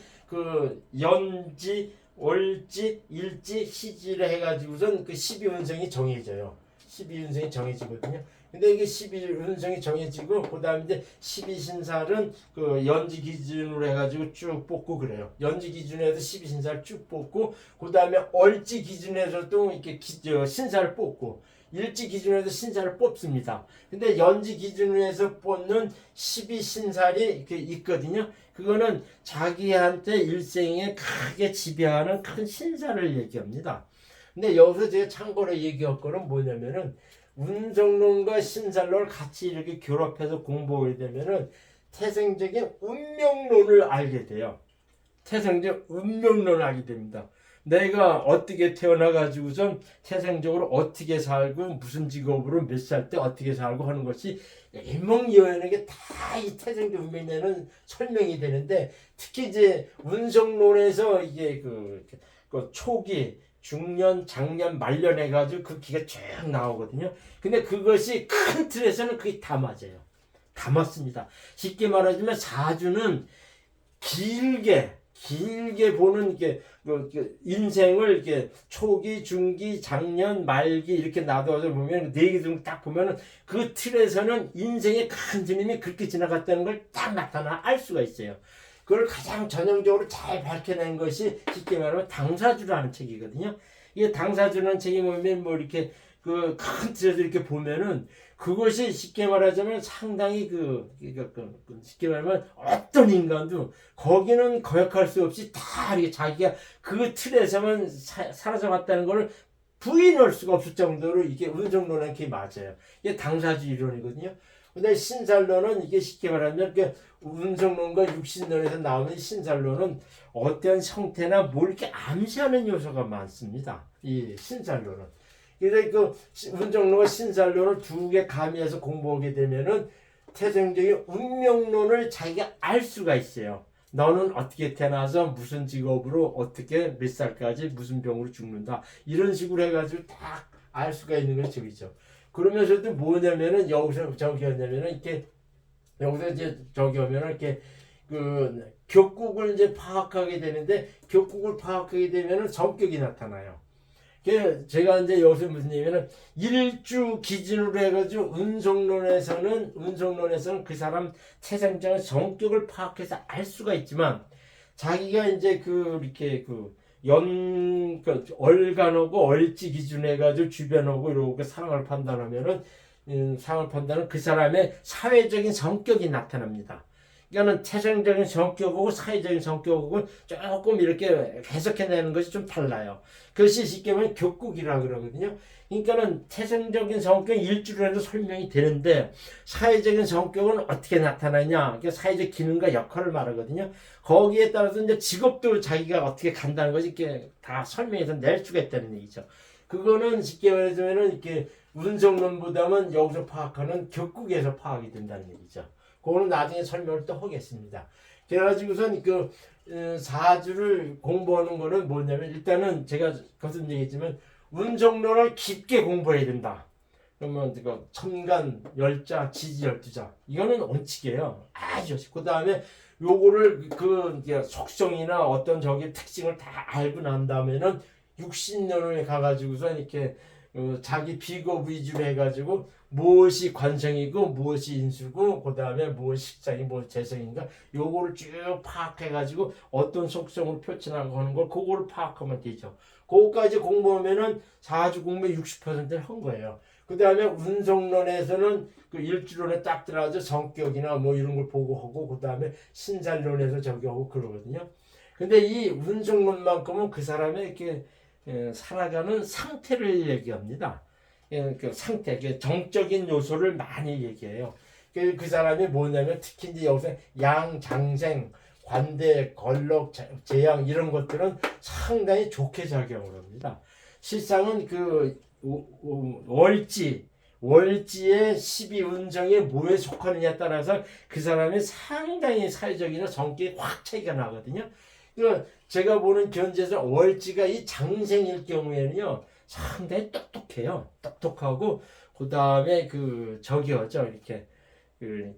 연지, 월지, 일지, 시지를 해가지고선 12운성이 정해져요. 12운성이 정해지거든요. 근데 이게 12운성이 정해지고 그다음에 이제 12신살은 그 연지 기준으로 해가지고 쭉 뽑고 그래요. 연지 기준에서 12신살 쭉 뽑고 그다음에 얼지 기준에서도 이렇게 신살을 뽑고 일지 기준에서 신살을 뽑습니다. 근데 연지 기준에서 뽑는 12신살이 이렇게 있거든요. 그거는 자기한테 일생에 크게 지배하는 큰 신살을 얘기합니다. 근데 여기서 제가 참고로 얘기할 거는 뭐냐면은 운정론과 신살론을 같이 이렇게 결합해서 공부하게 되면은 태생적인 운명론을 알게 돼요. 태생적 운명론을 알게 됩니다. 내가 어떻게 태어나가지고 좀 태생적으로 어떻게 살고 무슨 직업으로 몇 살 때 어떻게 살고 하는 것이 일목요연하게 다 이 태생적 운명에는 설명이 되는데 특히 이제 운성론에서 이게 그 초기 중년, 장년, 말년 해가지고 그 기가 쭉 나오거든요. 근데 그것이 큰 틀에서는 그게 다 맞아요. 다 맞습니다. 쉽게 말하자면 사주는 길게 보는 이게 인생을 이렇게 초기, 중기, 장년, 말기 이렇게 놔둬서 보면 네 개 정도 딱 보면은 그 틀에서는 인생의 큰 스님이 그렇게 지나갔다는 걸 딱 나타나 알 수가 있어요. 그걸 가장 전형적으로 잘 밝혀낸 것이 쉽게 말하면 당사주라는 책이거든요. 이게 당사주라는 책이 보면 뭐 이렇게 그 큰 틀에서 이렇게 보면은 그것이 쉽게 말하자면 상당히 쉽게 말하면 어떤 인간도 거기는 거역할 수 없이 다 이렇게 자기가 그 틀에서만 사라져 갔다는 걸 부인할 수가 없을 정도로 이게 운정론은 게 맞아요. 이게 당사주 이론이거든요. 근데 신살론은 이게 쉽게 말하면 운성론과 육신론에서 나오는 신살론은 어떤 형태나 뭘 이렇게 암시하는 요소가 많습니다. 이 신살론은. 그래서 그 운정론과 신살론을 두 개 가미해서 공부하게 되면은 태생적인 운명론을 자기가 알 수가 있어요. 너는 어떻게 태어나서 무슨 직업으로 어떻게 몇 살까지 무슨 병으로 죽는다. 이런 식으로 해가지고 딱 알 수가 있는 건 저기죠. 그러면서도 뭐냐면은 여기서 저기 하냐면은 이렇게 여기서 이제 저기 하면은 이렇게 그 격국을 이제 파악하게 되는데 격국을 파악하게 되면은 성격이 나타나요. 제가 이제 여기서 무슨 얘기냐면은 일주 기준으로 해가지고 운송론에서는 그 사람 태생적인 성격을 파악해서 알 수가 있지만 자기가 이제 이렇게 얼간하고 얼지 기준해가지고 주변하고 이렇게 상황을 판단하면은 상황을 판단은 그 사람의 사회적인 성격이 나타납니다. 그러니까는 태생적인 성격하고 사회적인 성격하고 조금 이렇게 해석해내는 것이 좀 달라요. 그것이 쉽게 말하면 격국이라고 그러거든요. 그러니까는 태생적인 성격은 일주로 해도 설명이 되는데 사회적인 성격은 어떻게 나타나냐? 그러니까 사회적 기능과 역할을 말하거든요. 거기에 따라서 이제 직업도 자기가 어떻게 간다는 것이 이렇게 다 설명해서 낼 수가 있다는 얘기죠. 그거는 쉽게 말하자면은 이렇게 운성론보다는 여기서 파악하는 격국에서 파악이 된다는 얘기죠. 그거는 나중에 설명을 또 하겠습니다. 그래가지고선 사주를 공부하는 거는 뭐냐면 일단은 제가 거듭 얘기했지만 운정론을 깊게 공부해야 된다. 그러면 천간, 열자, 지지, 열두자 이거는 원칙이에요. 아주 그 다음에 요거를 속성이나 어떤 저기 특징을 다 알고 난 다음에는 육신론에 가가지고서 이렇게 자기 비겁 위주로 해가지고 무엇이 관성이고 무엇이 인수고 그 다음에 무엇이 식상이 무엇이 재성인가 요거를 쭉 파악해가지고 어떤 속성을 표출하고 하는 걸 그거를 파악하면 되죠. 그거까지 공부하면은 사주 공부의 60%를 한 거예요. 그 다음에 운성론에서는 그 일주론에 딱 들어가서 성격이나 뭐 이런 걸 보고 하고 그 다음에 신살론에서 저기 하고 그러거든요. 근데 이 운성론만큼은 그 사람의 이렇게 살아가는 상태를 얘기합니다. 그 상태, 정적인 요소를 많이 얘기해요. 그 사람이 뭐냐면 특히 이제 여기서 양, 장생, 관대, 걸럭, 재양 이런 것들은 상당히 좋게 작용을 합니다. 실상은 월지의 12운정에 뭐에 속하느냐에 따라서 그 사람이 상당히 사회적이나 성격이 확 차이가 나거든요. 제가 보는 견지에서 월지가 이 장생일 경우에는요 상당히 똑똑해요. 똑똑하고 그 다음에 이렇게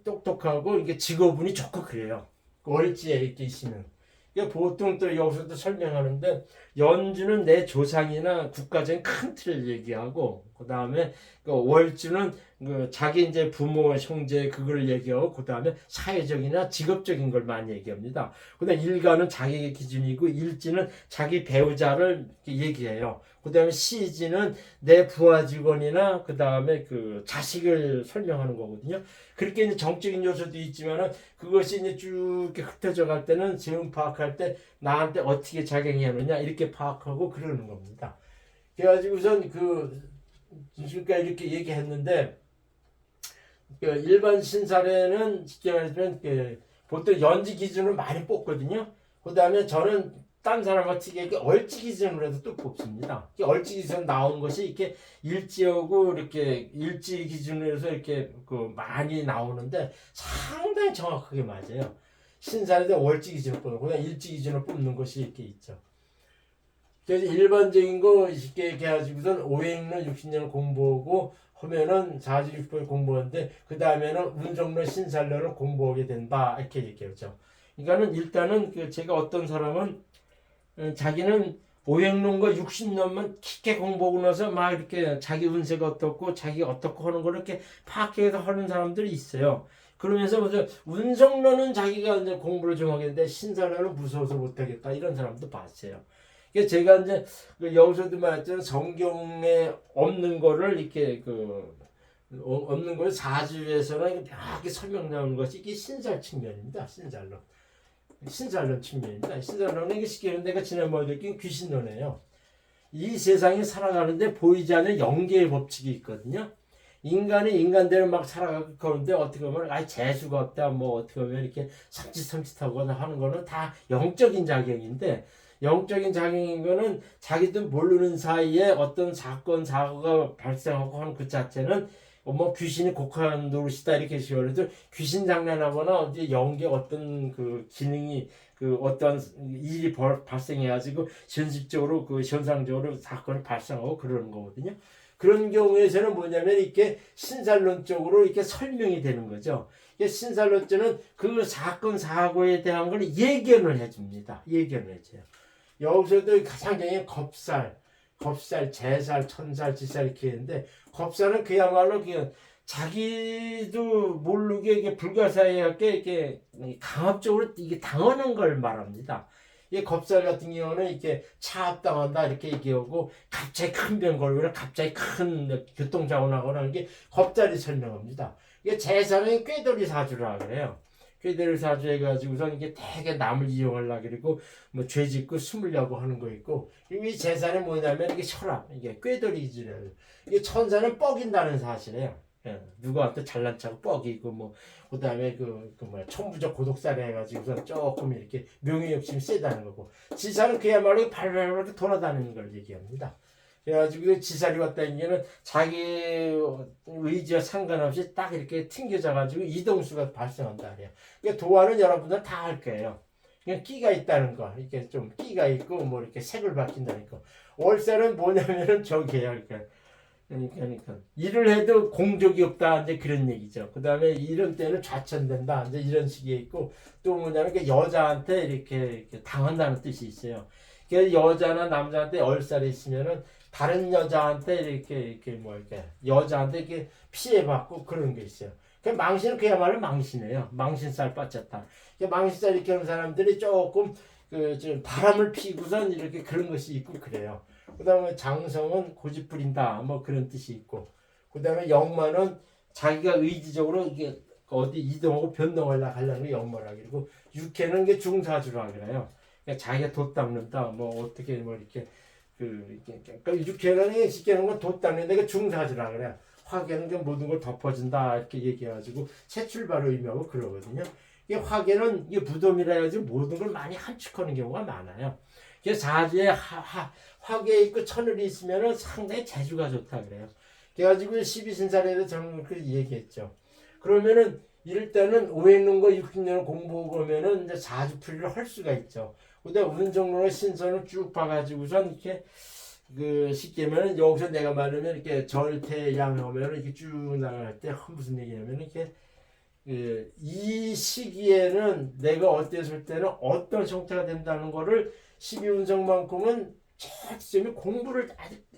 똑똑하고 이게 직업운이 좋고 그래요. 월지에 이렇게 있으면. 그러니까 보통 또 여기서도 설명하는데 연주는 내 조상이나 국가적인 큰 틀을 얘기하고 그 다음에 월주는 그 자기 이제 부모, 형제 그걸 얘기하고 그 다음에 사회적이나 직업적인 걸 많이 얘기합니다. 그다음 일가는 자기의 기준이고 일지는 자기 배우자를 얘기해요. 그 다음에 시지는 내 부하 직원이나 그 다음에 그 자식을 설명하는 거거든요. 그렇게 이제 정적인 요소도 있지만은 그것이 이제 쭉 이렇게 흩어져 갈 때는 재움 파악할 때 나한테 어떻게 작용하느냐 이렇게 파악하고 그러는 겁니다. 그래가지고선 그러니까 이렇게 얘기했는데 그 일반 신사례는 쉽게 말하면 보통 연지 기준으로 많이 뽑거든요. 그 다음에 저는 딴 사람과 특이하게 얼지 기준으로 해서 또 뽑습니다. 얼지 기준 나온 것이 이렇게 일지하고 이렇게 일지 기준으로 해서 이렇게 많이 나오는데 상당히 정확하게 맞아요. 신사례도 월지 기준으로 뽑는 거나 일지 기준으로 뽑는 것이 이렇게 있죠. 그래서 일반적인 거 쉽게 얘기해가지고선 5행로 60년을 공부하고 하면은 46번 공부하는데 그 다음에는 운정로 신살로를 공부하게 된다 이렇게 얘기하죠. 그러니까는 일단은 제가 어떤 사람은 자기는 5행론과 60년만 깊게 공부하고 나서 막 이렇게 자기 운세가 어떻고 자기가 어떻고 하는 걸 이렇게 파악해서 하는 사람들이 있어요. 그러면서 무슨 운성론은 자기가 이제 공부를 좀 하겠는데 신살로는 무서워서 못하겠다 이런 사람도 봤어요. 제가 이제 여기서도 말했지만 성경에 없는 거를 이렇게 없는 걸 사주에서는 이렇게 설명 나오는 것이 이게 신살 측면입니다. 신살론 측면입니다. 신살론은 이게 쉽게 내가 지난번에 느낀 귀신론이에요. 이 세상에 살아가는데 보이지 않는 영계의 법칙이 있거든요. 인간이 인간대로 막 살아가고 그런데 어떻게 보면 재수가 없다 뭐 어떻게 보면 이렇게 삼짓삼짓하거나 하는 거는 다 영적인 작용인데 영적인 작용인 거는 자기도 모르는 사이에 어떤 사건 사고가 발생하고 하는 그 자체는 뭐 귀신이 곡한 노릇이다 이렇게 시원해도 귀신 장난하거나 어디 영계 어떤 기능이 어떤 일이 발생해가지고 현실적으로 현상적으로 사건이 발생하고 그러는 거거든요. 그런 경우에서는 뭐냐면 이렇게 신살론적으로 이렇게 설명이 되는 거죠. 신살론자는 그 사건 사고에 대한 걸 예견을 해줍니다. 예견을 해줘요. 여기서도 가장 중요한 겁살, 재살, 천살, 지살 이렇게 했는데 겁살은 그야말로 그냥 자기도 모르게 이게 불가사의하게 이렇게 강압적으로 이게 당하는 걸 말합니다. 이 겁살 같은 경우는 이렇게 차압당한다 이렇게 얘기하고 갑자기 큰 병 걸거나 갑자기 큰 교통사고 나거나 하는 게 겁살이 설명합니다. 이게 재살은 꾀돌이 사주라 그래요. 꾀돌이 사주 해가지고선 이게 되게 남을 이용하려고 그리고 뭐 죄 짓고 숨으려고 하는 거 있고 이 재살이 뭐냐면 이게 혈압 이게 꾀돌이 기준이에요. 이게 천사는 뻐긴다는 사실이에요. 예, 누구한테 잘난 척 뻐기고 뭐 그다음에 천부적 고독살이 해가지고서 조금 이렇게 명예 욕심이 세다는 거고 지살은 그야말로 발발발 돌아다니는 걸 얘기합니다. 그래가지고 지살이 왔다는 게는 자기 의지와 상관없이 딱 이렇게 튕겨져가지고 이동수가 발생한다 그래요. 그러니까 도화는 여러분들 다 할 거예요. 그냥 끼가 있다는 거, 이렇게 좀 끼가 있고 뭐 이렇게 색을 바뀐다는 거. 월살은 뭐냐면은 저기예요. 그러니까 일을 해도 공적이 없다 이제 그런 얘기죠. 그 다음에 이런 때는 좌천된다 이제 이런 식이 있고 또 뭐냐면 여자한테 이렇게 당한다는 뜻이 있어요. 그래서 여자나 남자한테 얼살이 있으면은 다른 여자한테 이렇게 여자한테 이렇게 피해받고 그런 게 있어요. 그 망신은 그야말로 망신이에요. 망신살 빠졌다. 망신살 이렇게 하는 사람들이 조금 좀 바람을 피고선 이렇게 그런 것이 있고 그래요. 그 다음에 장성은 고집 부린다 뭐 그런 뜻이 있고 그 다음에 역마는 자기가 의지적으로 이게 어디 이동하고 변동하려고 하려는 역마라 그러고 육해는 게 중사주라 그래요. 그러니까 자기가 돛 닦는다 뭐 어떻게 뭐 이렇게 그러니까 육해는 쉽게 하는 건 돛 닦는데 그 중사주라 그래. 화계는 그 모든 걸 덮어준다 이렇게 얘기해가지고 새 출발을 의미하고 그러거든요. 이 화계는 이게 부dom이라 해가지고 모든 걸 많이 함축하는 경우가 많아요. 그래서 사주에 화계 있고 천을이 있으면은 상당히 재주가 좋다 그래요. 그래가지고 12신살에도 저는 그렇게 얘기했죠. 그러면은 이럴 때는 오행론과 육신론을 공부하고 그러면은 이제 사주풀이를 할 수가 있죠. 근데 운정론의 신선을 쭉 봐가지고선 이렇게 쉽게 하면은 여기서 내가 말하면 이렇게 절태양하면은 이렇게 쭉 나갈 때 무슨 얘기냐면 이렇게 이 시기에는 내가 어땠을 때는 어떤 형태가 된다는 거를 12운성만큼은 철저히 공부를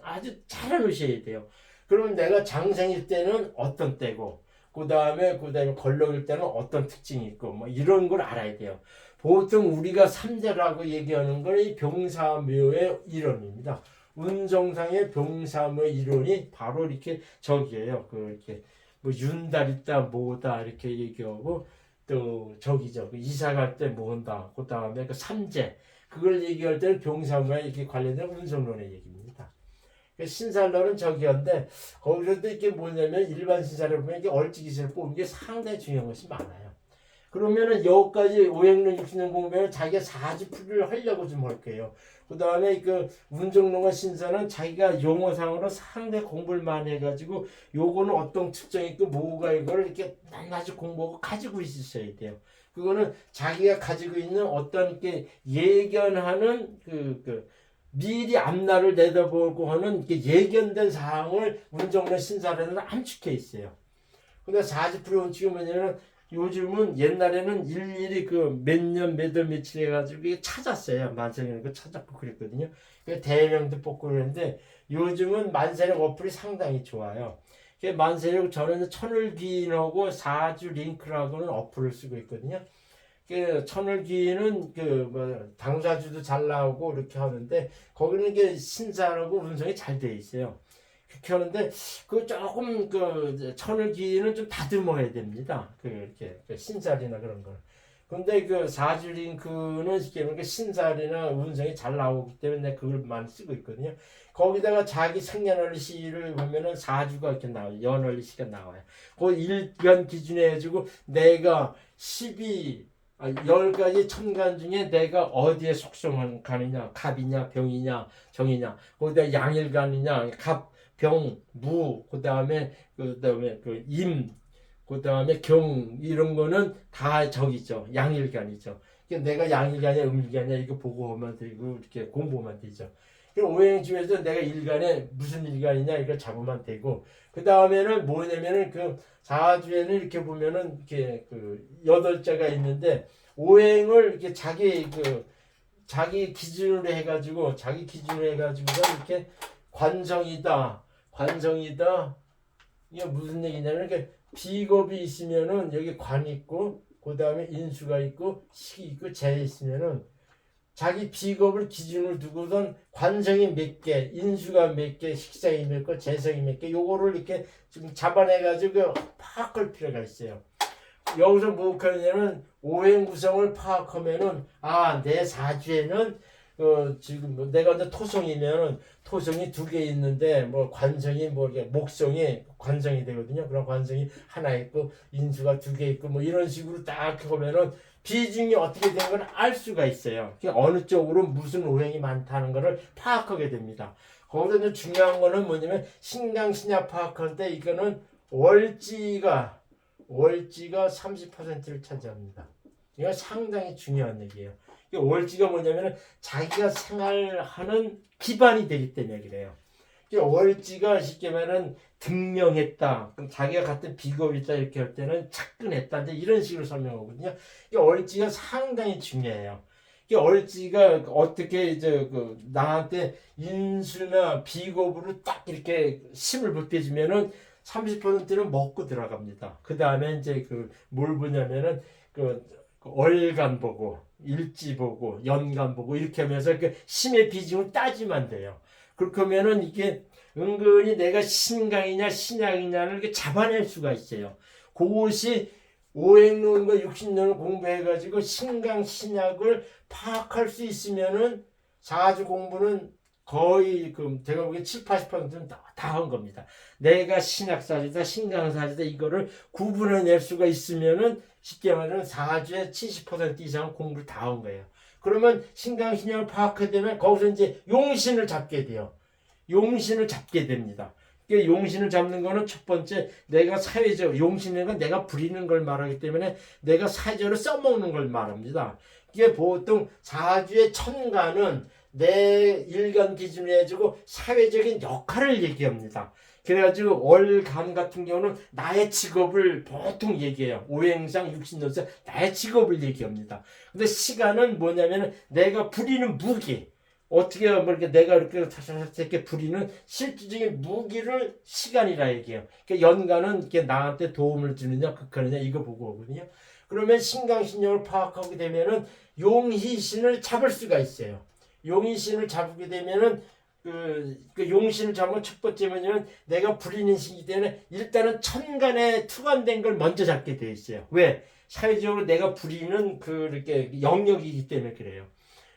아주 잘 해놓으셔야 돼요. 그러면 내가 장생일 때는 어떤 때고, 그다음에 걸럭일 때는 어떤 특징이 있고, 뭐 이런 걸 알아야 돼요. 보통 우리가 삼재라고 얘기하는 건 이 병사묘의 이론입니다. 운정상의 병사묘 이론이 바로 이렇게 저기예요. 그 이렇게 뭐 윤달 있다 뭐다 이렇게 얘기하고, 또 저기죠. 그 이사 갈 때 뭐한다. 그다음에 그 삼재 그걸 얘기할 때는 병사묘에 이렇게 관련된 운정론의 얘기입니다. 신살론은 저기였는데, 거기서도 이게 뭐냐면 일반 신살을 보면 이게 얼찌기신을 뽑는 게 상당히 중요한 것이 많아요. 그러면은 여기까지 오행론 60년 공부하면 자기가 사주풀이를 하려고 좀 할 거예요. 그 다음에 그 운정론과 신사는 자기가 용어상으로 상당히 공부를 많이 해가지고 요거는 어떤 특징이 있고 뭐가 이걸 이렇게 낱낱이 공부하고 가지고 있으셔야 돼요. 그거는 자기가 가지고 있는 어떤 게 예견하는 미리 앞날을 내다보고 하는 예견된 사항을 운정론 신사에는 함축해 있어요. 근데 사주풀이 원칙이 뭐냐면 요즘은 옛날에는 일일이 그 몇 년 몇 월 며칠 해가지고 찾았어요. 만세력 그 찾았고 그랬거든요. 대명도 뽑고 그랬는데 요즘은 만세력 어플이 상당히 좋아요. 만세력 저는 천을기인하고 사주 링크라고는 어플을 쓰고 있거든요. 천을기는 당사주도 잘 나오고 이렇게 하는데 거기는 이게 신사라고 운성이 잘 돼 있어요. 그렇게 하는데 조금 천을기는 좀 다듬어야 됩니다. 이렇게 신살이나 그런 거. 근데 사주 링크는 쉽게 말하면 신살이나 운성이 잘 나오기 때문에 그걸 많이 쓰고 있거든요. 거기다가 자기 생년월일시를 보면은 사주가 이렇게 나와요. 연월일시가 나와요. 그 일간 기준에 해가지고 내가 10가지 천간 중에 내가 어디에 속성을 가느냐, 갑이냐, 병이냐, 정이냐, 거기다 양일간이냐, 갑, 병, 무, 그다음에 임, 그다음에 경 이런 거는 다 저기죠. 양일간이죠. 내가 양일간이냐, 음일간이냐 이거 보고 하면 되고 이렇게 공부하면 되죠. 오행 중에서 내가 일간에 무슨 일간이냐 이걸 잡으면 되고, 그 다음에는 뭐냐면은 사주에는 이렇게 보면은 이렇게 8자가 있는데 오행을 이렇게 자기 기준으로 해가지고 이렇게 관성이다 이게 무슨 얘기냐면 이렇게 비겁이 있으면은 여기 관이 있고 그 다음에 인수가 있고 식이 있고 재 있으면은 자기 비겁을 기준으로 두고선 관성이 몇 개, 인수가 몇 개, 식상이 몇 개, 재성이 몇 개, 요거를 이렇게 좀 잡아내가지고 파악할 필요가 있어요. 여기서 뭐 하냐면 오행 구성을 파악하면은 내 사주에는 지금 내가 이제 토성이면은 토성이 2개 있는데 뭐 관성이 목성이 관성이 되거든요. 그럼 관성이 하나 있고 인수가 2개 있고 뭐 이런 식으로 딱 보면은 비중이 어떻게 되는 걸 알 수가 있어요. 어느 쪽으로 무슨 오행이 많다는 것을 파악하게 됩니다. 거기서 이제 중요한 거는 뭐냐면 신강신약 파악하는데 이거는 월지가 30%를 차지합니다. 이거 상당히 중요한 얘기예요. 월지가 뭐냐면 자기가 생활하는 기반이 되기 때문에 그래요. 월지가 쉽게 말하면 등명했다. 그럼 자기가 같은 비겁이 있다 이렇게 할 때는 착근했다. 이런 식으로 설명하거든요. 월지가 상당히 중요해요. 월지가 어떻게 나한테 인수나 비겁으로 딱 이렇게 힘을 보태주면은 30%는 먹고 들어갑니다. 그 다음에 이제 뭘 보냐면은 월간 보고 일지 보고 연간 보고 이렇게 하면서 힘의 비중을 따지면 돼요. 그렇게 하면은 이게 은근히 내가 신강이냐 신약이냐를 이렇게 잡아낼 수가 있어요. 그것이 오행론과 60년을 공부해가지고 신강 신약을 파악할 수 있으면은 사주 공부는 거의 제가 보기엔 70~80%는 다 한 겁니다. 내가 신약사주다 신강사주다 이거를 구분해낼 수가 있으면은 쉽게 말하면 사주의 70% 이상 공부를 다 한 거예요. 그러면 신강신약을 파악하게 되면 거기서 이제 용신을 잡게 돼요. 용신을 잡게 됩니다. 용신을 잡는 거는 첫 번째 내가 사회적 용신은 건 내가 부리는 걸 말하기 때문에 내가 사회적으로 써먹는 걸 말합니다. 이게 보통 사주의 천간은 내 일간 기준으로 해가지고 사회적인 역할을 얘기합니다. 그래가지고 월간 같은 경우는 나의 직업을 보통 얘기해요. 오행상 60년생 나의 직업을 얘기합니다. 근데 시간은 뭐냐면 내가 부리는 무기 어떻게 뭐 이렇게 내가 이렇게 부리는 실질적인 무기를 시간이라 얘기해요. 그러니까 연간은 이렇게 나한테 도움을 주느냐 극하느냐 이거 보고 오거든요. 그러면 신강신령을 파악하게 되면은 용희신을 잡을 수가 있어요. 용희신을 잡게 되면은 그 용신을 잡으면 첫 번째 뭐냐면 내가 부리는 신이기 때문에 일단은 천간에 투관된 걸 먼저 잡게 돼 있어요. 왜? 사회적으로 내가 부리는 이렇게 영역이기 때문에 그래요.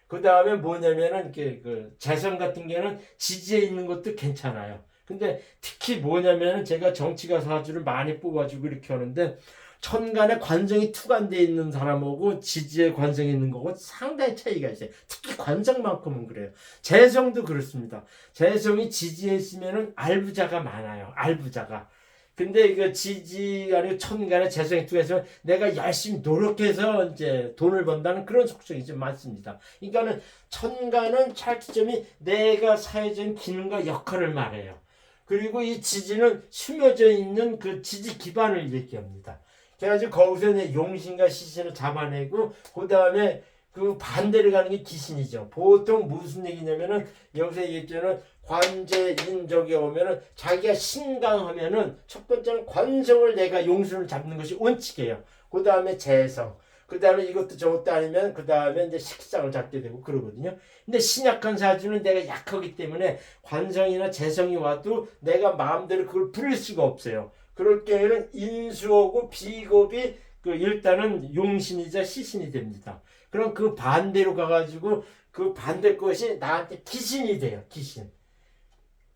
그 다음에 뭐냐면은 그 재성 같은 경우는 지지에 있는 것도 괜찮아요. 근데 특히 뭐냐면은 제가 정치가 사주를 많이 뽑아주고 이렇게 하는데 천간에 관성이 투관되어 있는 사람하고 지지에 관성이 있는 거고 상당히 차이가 있어요. 특히 관성만큼은 그래요. 재성도 그렇습니다. 재성이 지지에 있으면은 알부자가 많아요. 알부자가. 근데 이거 지지 아니고 천간에 재성이 투해서 내가 열심히 노력해서 이제 돈을 번다는 그런 속성이 좀 많습니다. 그러니까는 천간은 차이점이 내가 사회적인 기능과 역할을 말해요. 그리고 이 지지는 숨겨져 있는 그 지지 기반을 얘기합니다. 그래가지고 거기서 이제 용신과 시신을 잡아내고 그 다음에 그 반대를 가는 게 기신이죠. 보통 무슨 얘기냐면은 여기서 얘기했잖아요. 관제인적에 오면은 자기가 신강하면은 첫 번째는 관성을 내가 용신을 잡는 것이 원칙이에요. 그 다음에 재성. 그 다음에 이것도 저것도 아니면 그 다음에 이제 식상을 잡게 되고 그러거든요. 근데 신약한 사주는 내가 약하기 때문에 관성이나 재성이 와도 내가 마음대로 그걸 부릴 수가 없어요. 그럴 경우에는 인수하고 비겁이 일단은 용신이자 시신이 됩니다. 그럼 그 반대로 가가지고 그 반대 것이 나한테 기신이 돼요. 기신.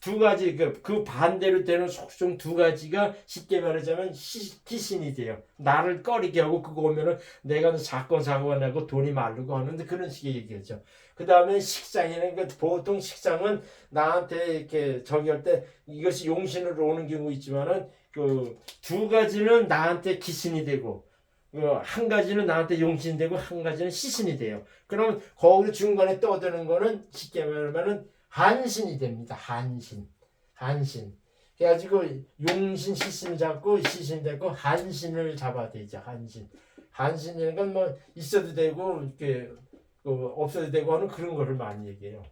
두 가지 그 반대로 되는 속성 두 가지가 쉽게 말하자면 기신이 돼요. 나를 꺼리게 하고 그거 오면은 내가 사건 사고가 나고 돈이 마르고 하는데 그런 식의 얘기죠. 그 다음에 식상이는 보통 식상은 나한테 이렇게 저기 할 때 이것이 용신으로 오는 경우 있지만은 그 두 가지는 나한테 기신이 되고 한 가지는 나한테 용신이 되고 한 가지는 시신이 돼요. 그러면 거기서 중간에 떠드는 거는 쉽게 말하면은 한신이 됩니다. 한신. 그래가지고 용신 시신을 잡고 시신 되고 한신을 잡아야 되죠. 한신이라는 건 뭐 있어도 되고 이렇게 없어도 되고 하는 그런 거를 많이 얘기해요.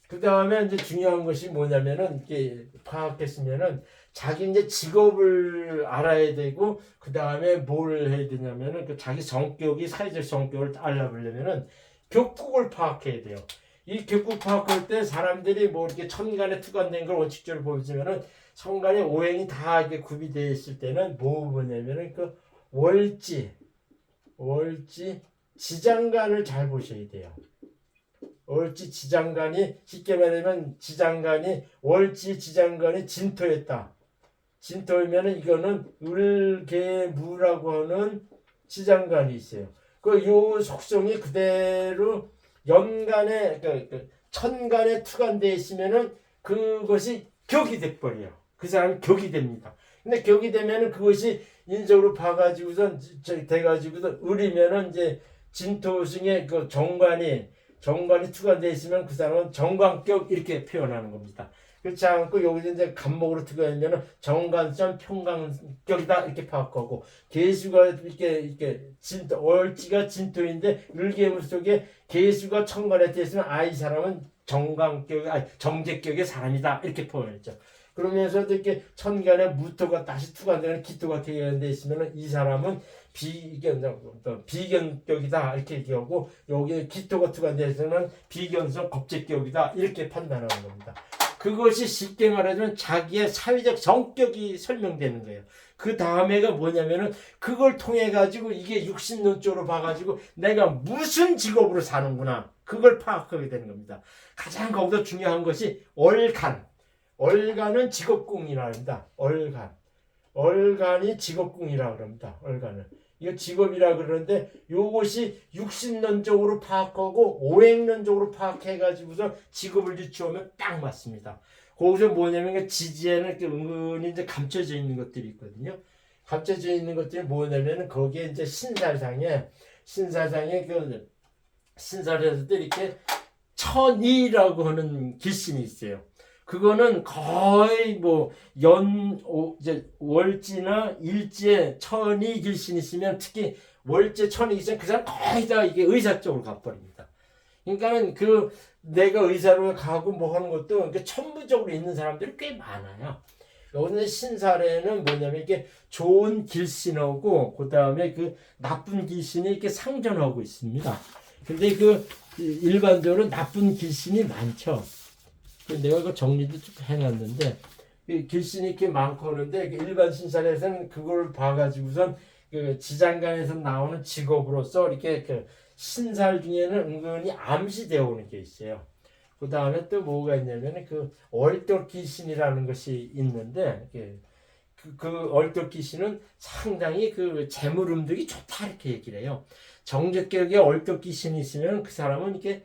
그 다음에 이제 중요한 것이 뭐냐면은 이렇게 파악했으면은 자기 이제 직업을 알아야 되고 그 다음에 뭘 해야 되냐면은 자기 성격이 사회적 성격을 알아보려면은 격국을 파악해야 돼요. 이 격국 파악할 때 사람들이 뭐 이렇게 천간에 투관된 걸 원칙적으로 보시면은 천간에 오행이 다 이렇게 구비되어 있을 때는 뭐냐면은 월지 지장간을 잘 보셔야 돼요. 월지 지장간이 쉽게 말하면 월지 지장간이 진토였다. 진토이면은 이거는 을계무라고 하는 지장간이 있어요. 요 속성이 그대로 연간에 천간에 투관되어 있으면은 그것이 격이 돼버려요. 그 사람이 격이 됩니다. 근데 격이 되면은 그것이 인적으로 봐가지고선 돼가지고선 을이면은 이제 진토승의 정관이 투관되어 있으면 그 사람은 정관격 이렇게 표현하는 겁니다. 그렇지 않고 여기서 이제 간목으로 투관하면 정관점 평강격이다 이렇게 파악하고 개수가 이렇게 월지가 진토인데 을계물 속에 개수가 천간에 되어 있으면 이 사람은 정제격의 사람이다 이렇게 표현했죠. 그러면서도 이렇게 천간에 무토가 다시 투관되는 기토가 되어 있으면 이 사람은 비견격이다 이렇게 얘기하고 여기에 기토가 투관되어 있으면 비견성 겁제격이다 이렇게 판단하는 겁니다. 그것이 쉽게 말하자면 자기의 사회적 성격이 설명되는 거예요. 그 다음에가 뭐냐면은 그걸 통해 가지고 이게 육신론적으로 봐가지고 내가 무슨 직업으로 사는구나 그걸 파악하게 되는 겁니다. 가장 거기서 중요한 것이 얼간은 직업궁이라 합니다. 얼간이 직업궁이라 그럽니다. 얼간은 이거 직업이라 그러는데 요것이 육신론적으로 파악하고 오행론적으로 파악해가지고서 직업을 유추하면 딱 맞습니다. 거기서 뭐냐면 지지에는 은근히 이제 감춰져 있는 것들이 있거든요. 감춰져 있는 것들이 뭐냐면 거기에 이제 신사상에 신사에서 이렇게 천이라고 하는 길신이 있어요. 그거는 거의 이제 월지나 일지에 천이 길신이 있으면 특히 월지에 천이 있으면 그 사람 거의 다 이게 의사 쪽으로 가버립니다. 그러니까는 그 내가 의사로 가고 뭐 하는 것도 그러니까 천부적으로 있는 사람들이 꽤 많아요. 여기는 신살에는 뭐냐면 이게 좋은 길신하고 그 다음에 그 나쁜 길신이 이렇게 상존하고 있습니다. 근데 그 일반적으로 나쁜 길신이 많죠. 내가 그 정리도 쭉 해놨는데 길신이 이렇게 많고 그런데 일반 신살에서는 그걸 봐가지고선 그 지장간에서 나오는 직업으로서 이렇게 그 신살 중에는 은근히 암시되어 오는 게 있어요. 그 다음에 또 뭐가 있냐면 그 얼떨귀신이라는 것이 있는데 그 얼떨귀신은 상당히 그 재물 음득이 좋다 이렇게 얘기를 해요. 정적격에 얼떨귀신이 있으면 그 사람은 이렇게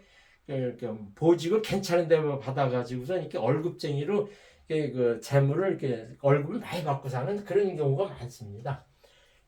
보직을 괜찮은 데만 받아가지고서 이렇게 월급쟁이로 그 재물을 이렇게 월급을 많이 받고 사는 그런 경우가 많습니다.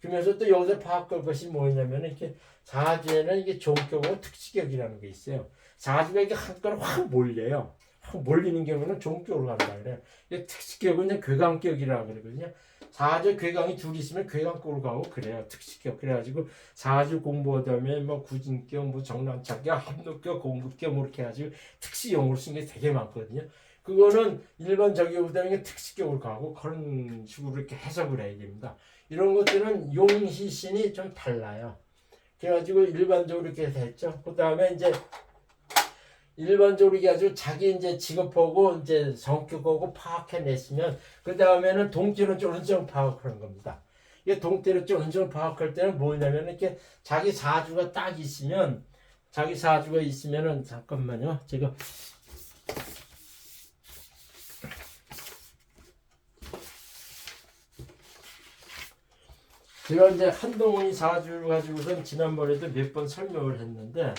그러면서 또 여기서 파악할 것이 뭐냐면 이렇게 사주에는 이게 종격하고 특시격이라는 게 있어요. 사주가 이게 한꺼번에 확 몰려요. 확 몰리는 경우는 종격으로 간다 그래요. 특시격은 괴강격이라고 그러거든요. 사주 괴강이 둘이 있으면 괴강격으로 가고 그래요. 특시격. 그래가지고 사주 공부하다면 뭐 구진격, 뭐 정란착격, 합록격, 공급격 뭐 이렇게 해가지고 특시용으로 쓰는 게 되게 많거든요. 그거는 일반 적용보다는 특시격으로 가고 그런 식으로 이렇게 해석을 해야 됩니다. 이런 것들은 용희신이 좀 달라요. 그래가지고 일반적으로 이렇게 됐죠. 그 다음에 이제 일반적으로 이게 아주 자기 이제 직업하고 이제 성격하고 파악해냈으면 그 다음에는 동태로 쫄은정 파악하는 겁니다. 이게 동태로 쫄은정 파악할 때는 뭐냐면 이렇게 자기 사주가 딱 있으면 자기 사주가 있으면은 잠깐만요. 제가 이제 한동훈이 사주를 가지고선 지난번에도 몇 번 설명을 했는데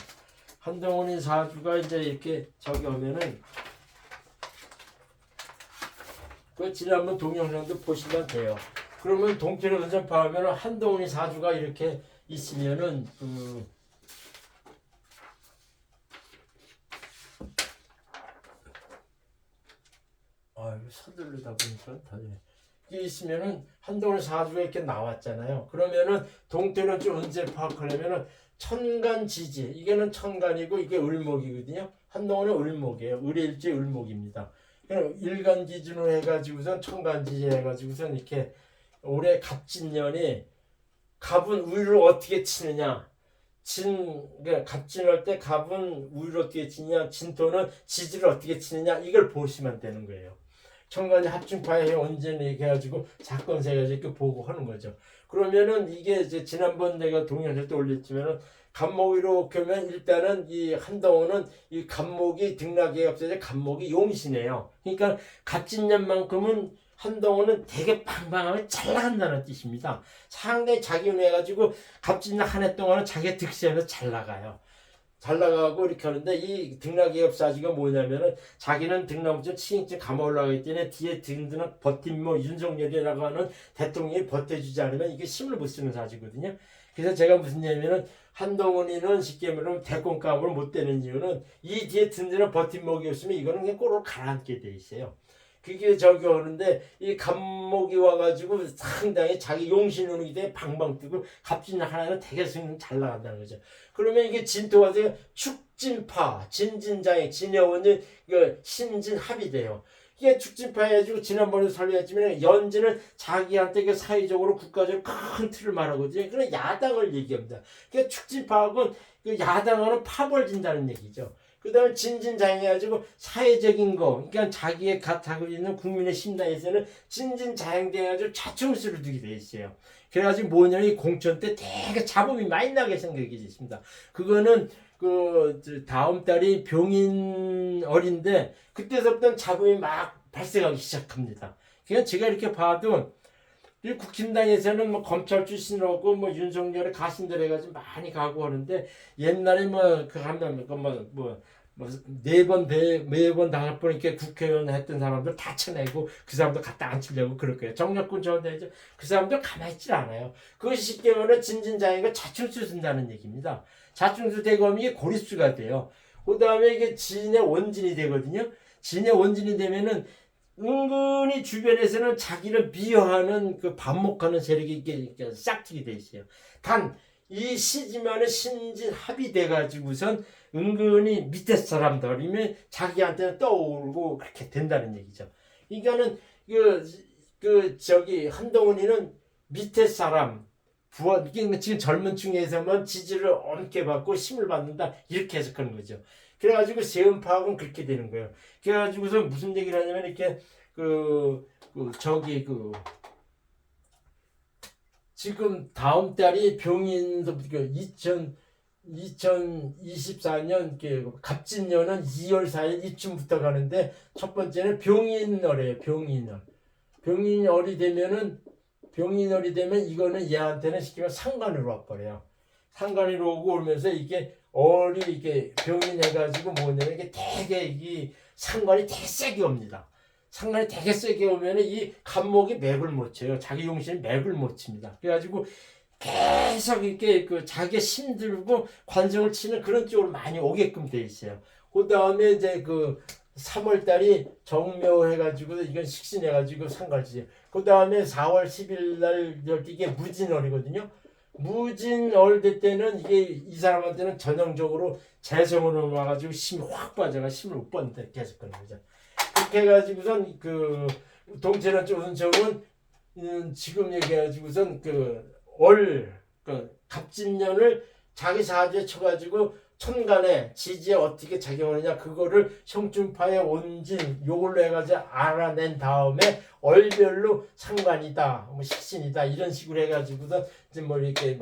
한동훈이 사주가 이제 이렇게 저기 오면은 그 지난번 동영상도 보시면 돼요. 그러면 동태를 연습하면은 한동훈이 사주가 이렇게 있으면은 서두르다 보니까 다 이게 있으면은 한동훈 사주가 이렇게 나왔잖아요. 그러면은 동태는 좀 언제 파악하려면은 천간지지 이게는 천간이고 이게 을목이거든요. 한동훈은 을목이에요. 을일지 을목입니다. 일간 기준으로 해가지고선 천간지지 해가지고선 이렇게 올해 갑진년이 갑은 우위를 어떻게 치느냐. 그러니까 갑진할 때 갑은 우위를 어떻게 치느냐. 진토는 지지를 어떻게 치느냐. 이걸 보시면 되는 거예요. 천간이 합중파에 언제는 얘기해가지고 사건 세가지고 이렇게 보고 하는 거죠. 그러면은 이게 이제 지난번 내가 동영상 때 올렸지만은 갑목으로 보면 일단은 이 한동훈은 이 갑목이 등락에 앞서서 갑목이 용신이에요. 그러니까 갑진년만큼은 한동훈은 되게 방방하면 잘 나간다는 뜻입니다. 상당히 자기 운해가지고 갑진년 한 해 동안은 자기 득세하면서 잘 나가요. 잘 나가고 이렇게 하는데 이 등락기업 사지가 뭐냐면은 자기는 등락부터 치행증 감아 올라가기 때문에 뒤에 등등은 버팀 윤석열이라고 하는 대통령이 버텨주지 않으면 이게 힘을 못 쓰는 사지거든요. 그래서 제가 무슨 얘기냐면은 한동훈이는 쉽게 말하면 대권감을 못 되는 이유는 이 뒤에 든든한 버팀목이 없으면 이거는 그냥 꼬로 가라앉게 돼 있어요. 그게 저기 하는데 이 갑목이 와가지고 상당히 자기 용신운이 돼 방방 뜨고 갑진 하나는 되게 승 잘 나간다는 거죠. 그러면 이게 진토가 돼요. 축진파, 진진장애, 진여원이 신진합이 돼요. 이게 축진파 해가지고 지난번에 설명했지만 연진은 자기한테 그 사회적으로 국가적으로 큰 틀을 말하거든요. 그런 야당을 얘기합니다. 그러니까 축진파하고는 그 야당하고는 파벌진다는 얘기죠. 그 다음에 진진자행해가지고 사회적인 거, 그러니까 자기의 가타고 있는 국민의 심당에서는 진진자행돼가지고 자충수를 두게 돼 있어요. 그래가지고 뭐냐면 이 공천 때 되게 잡음이 많이 나게 생각이 있습니다. 그거는 다음 달이 병인월인데 그때서부터 잡음이 막 발생하기 시작합니다. 그러니까 제가 이렇게 봐도 이 국힘당에서는 뭐 검찰 출신이라고 뭐 윤석열의 가신들 해가지고 많이 가고 하는데 옛날에 뭐그 한다면 매번 5번 이렇게 국회의원 했던 사람들 다 쳐내고 그 사람들 갖다 앉히려고 그럴 거예요. 정략군 저한테 그 사람들 가만히 있질 않아요. 그것이 쉽게 말하면 진진자행과 자충수 쓴다는 얘기입니다. 자충수 대검이 고립수가 돼요. 그 다음에 이게 진의 원진이 되거든요. 진의 원진이 되면은 은근히 주변에서는 자기를 비하하는 그 반목하는 세력이 이렇게 싹트게 돼 있어요. 단 이 시지만은 신진합이 돼가지고선 은근히 밑에 사람들이면 자기한테는 떠오르고 그렇게 된다는 얘기죠. 그러니까는 저기 한동훈이는 밑에 사람 부하 이게 지금 젊은 층에서만 지지를 엄게 받고 힘을 받는다 이렇게 해석하는 거죠. 그래가지고 세운 파악은 그렇게 되는 거예요. 그래가지고서 무슨 얘기를 하냐면 이렇게 저기 지금 다음 달이 병인도 2024년 갑진년은 2월 4일 이쯤부터 가는데 첫 번째는 병인월이에요. 병인월. 병인월이 되면 이거는 얘한테는 시키면 상관으로 와버려요. 상관으로 오고 오면서 이게 이게 병인해가지고 뭐냐면 이게 되게 이 상관이 되게 세게 옵니다. 상관이 되게 세게 오면 이 간목이 맥을 못 쳐요. 자기 용신이 맥을 못 칩니다. 그래가지고 계속 이렇게 자기가 힘들고 관성을 치는 그런 쪽으로 많이 오게끔 돼 있어요. 그 다음에 이제 3월 달이 정묘해가지고 이건 식신해가지고 상관이지. 그 다음에 4월 10일 날 이게 무진월이거든요. 무진월 될 때는 이게 이 사람한테는 전형적으로 재성으로 와가지고 힘이 확 빠져가 힘을 못 받는다 계속 그런 거죠. 그렇게 해가지고선 동체는 조선청은 지금 얘기해가지고선 갑진년을 자기 사주에 쳐가지고 천간에 지지에 어떻게 작용하느냐 그거를 형준파의 온진 요걸로 해가지고 알아낸 다음에 얼별로 상관이다 뭐 식신이다 이런 식으로 해가지고서 이제 뭐 이렇게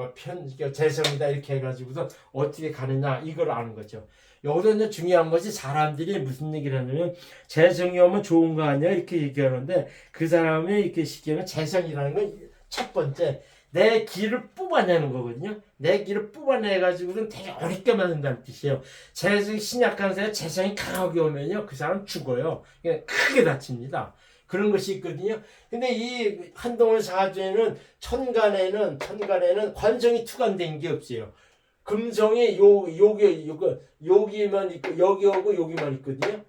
재성이다 이렇게 해가지고서 어떻게 가느냐 이걸 아는 거죠. 여기서 이제 중요한 것이 사람들이 무슨 얘기를 하냐면 재성이 오면 좋은 거 아니야 이렇게 얘기하는데 그 사람이 이렇게 시키면 재성이라는 건 첫 번째 내 기를 뽑아내는 거거든요. 내 기를 뽑아내가지고는 되게 어렵게 만든다는 뜻이에요. 재성이 신약한 사람이 재성이 강하게 오면요. 그 사람 죽어요. 크게 다칩니다. 그런 것이 있거든요. 근데 이 한동훈 사주에는 천간에는 관성이 투관된 게 없어요. 금성이 여기만 있고 여기 오고 여기만 있거든요.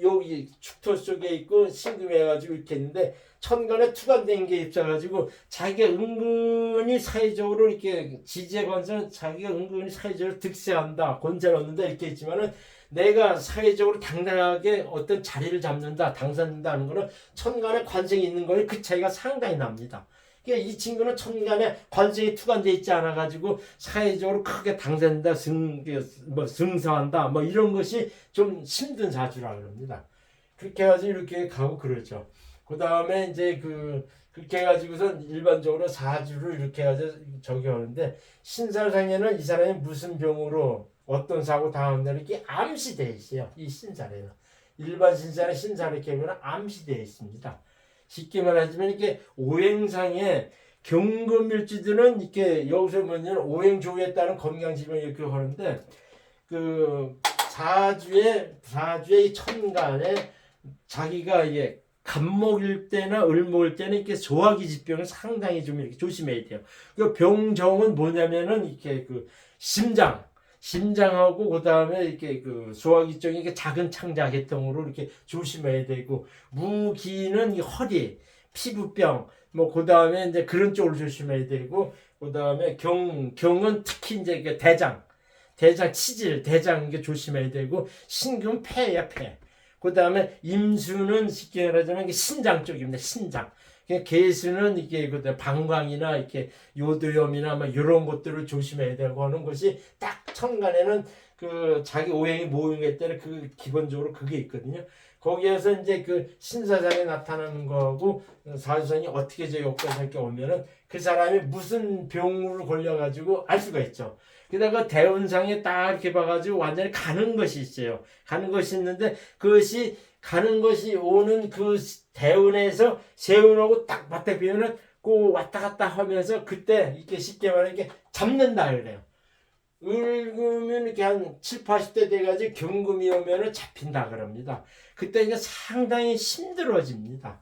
여기 축토 속에 있고 신금해가지고 이렇게 있는데 천간에 투관된 게 있어가지고 자기가 은근히 사회적으로 이렇게 지지에 관해서 자기가 은근히 사회적으로 득세한다 권세를 얻는다 이렇게 있지만은 내가 사회적으로 당당하게 어떤 자리를 잡는다 당선된다는 거는 천간에 관성이 있는 거에 그 차이가 상당히 납니다. 그러니까 이 친구는 천간에 관성이 투관되어 있지 않아가지고 사회적으로 크게 당선된다 승사한다 뭐 이런 것이 좀 힘든 사주라 그럽니다. 그렇게 해가지고 이렇게 가고 그러죠. 그 다음에 이제 그렇게 해가지고선 일반적으로 사주를 이렇게 해가지고 적용하는데 신살상에는 이 사람이 무슨 병으로 어떤 사고 당한다 이렇게 암시되어 있어요. 이 신살에는 일반 신살에 이렇게 보면 암시되어 있습니다. 쉽게 말하자면 이렇게 오행상에 경금일지들은 이렇게 여기서 뭐냐면 오행조에 따른 건강질병 이렇게 하는데 사주의 천간에 자기가 이게 간목일 때나 을목일 때는 이렇게 소화기 질병을 상당히 좀 이렇게 조심해야 돼요. 그 병정은 뭐냐면은 이렇게 심장하고 그다음에 이렇게 소화기 쪽이 이렇게 작은 창자계통으로 이렇게 조심해야 되고 무기는 이 허리, 피부병 뭐 그다음에 이제 그런 쪽으로 조심해야 되고 그다음에 경은 특히 이제 대장 치질 대장 이게 조심해야 되고 신금 폐야 폐. 그다음에 임수는 쉽게 말하자면 신장 쪽입니다. 신장. 개수는 이게 방광이나 이렇게 요도염이나 뭐 이런 것들을 조심해야 되고 하는 것이 딱 천간에는 자기 오행이 모임할 때는 기본적으로 그게 있거든요. 거기에서 이제 신사장에 나타나는 거하고 사주선이 어떻게 역사상 이렇게 오면은 그 사람이 무슨 병으로 걸려가지고 알 수가 있죠. 게다가 대운상에 딱 이렇게 봐가지고 완전히 가는 것이 있어요. 가는 것이 있는데 그것이 가는 것이 오는 대운에서 세운하고 딱 맞대비면은 왔다 갔다 하면서 그때 이렇게 쉽게 말하면 이렇게 잡는다 그래요. 늙으면 이렇게 한 7, 80대 돼가지고 경금이 오면은 잡힌다 그럽니다. 그때 이제 상당히 힘들어집니다.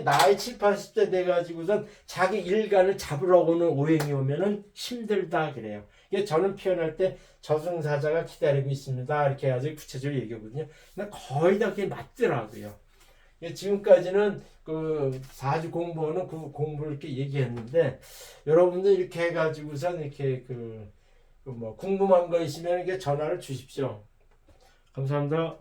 나이 7, 80대 돼가지고선 자기 일간을 잡으려고 오는 오행이 오면은 힘들다 그래요. 저는 표현할 때 저승사자가 기다리고 있습니다. 이렇게 해가지고 구체적으로 얘기하거든요. 근데 거의 다 그게 맞더라고요. 지금까지는 그 4주 공부는 그 공부를 이렇게 얘기했는데 여러분들 이렇게 해가지고선 이렇게 그 뭐 궁금한 거 있으면 이게 전화를 주십시오. 감사합니다.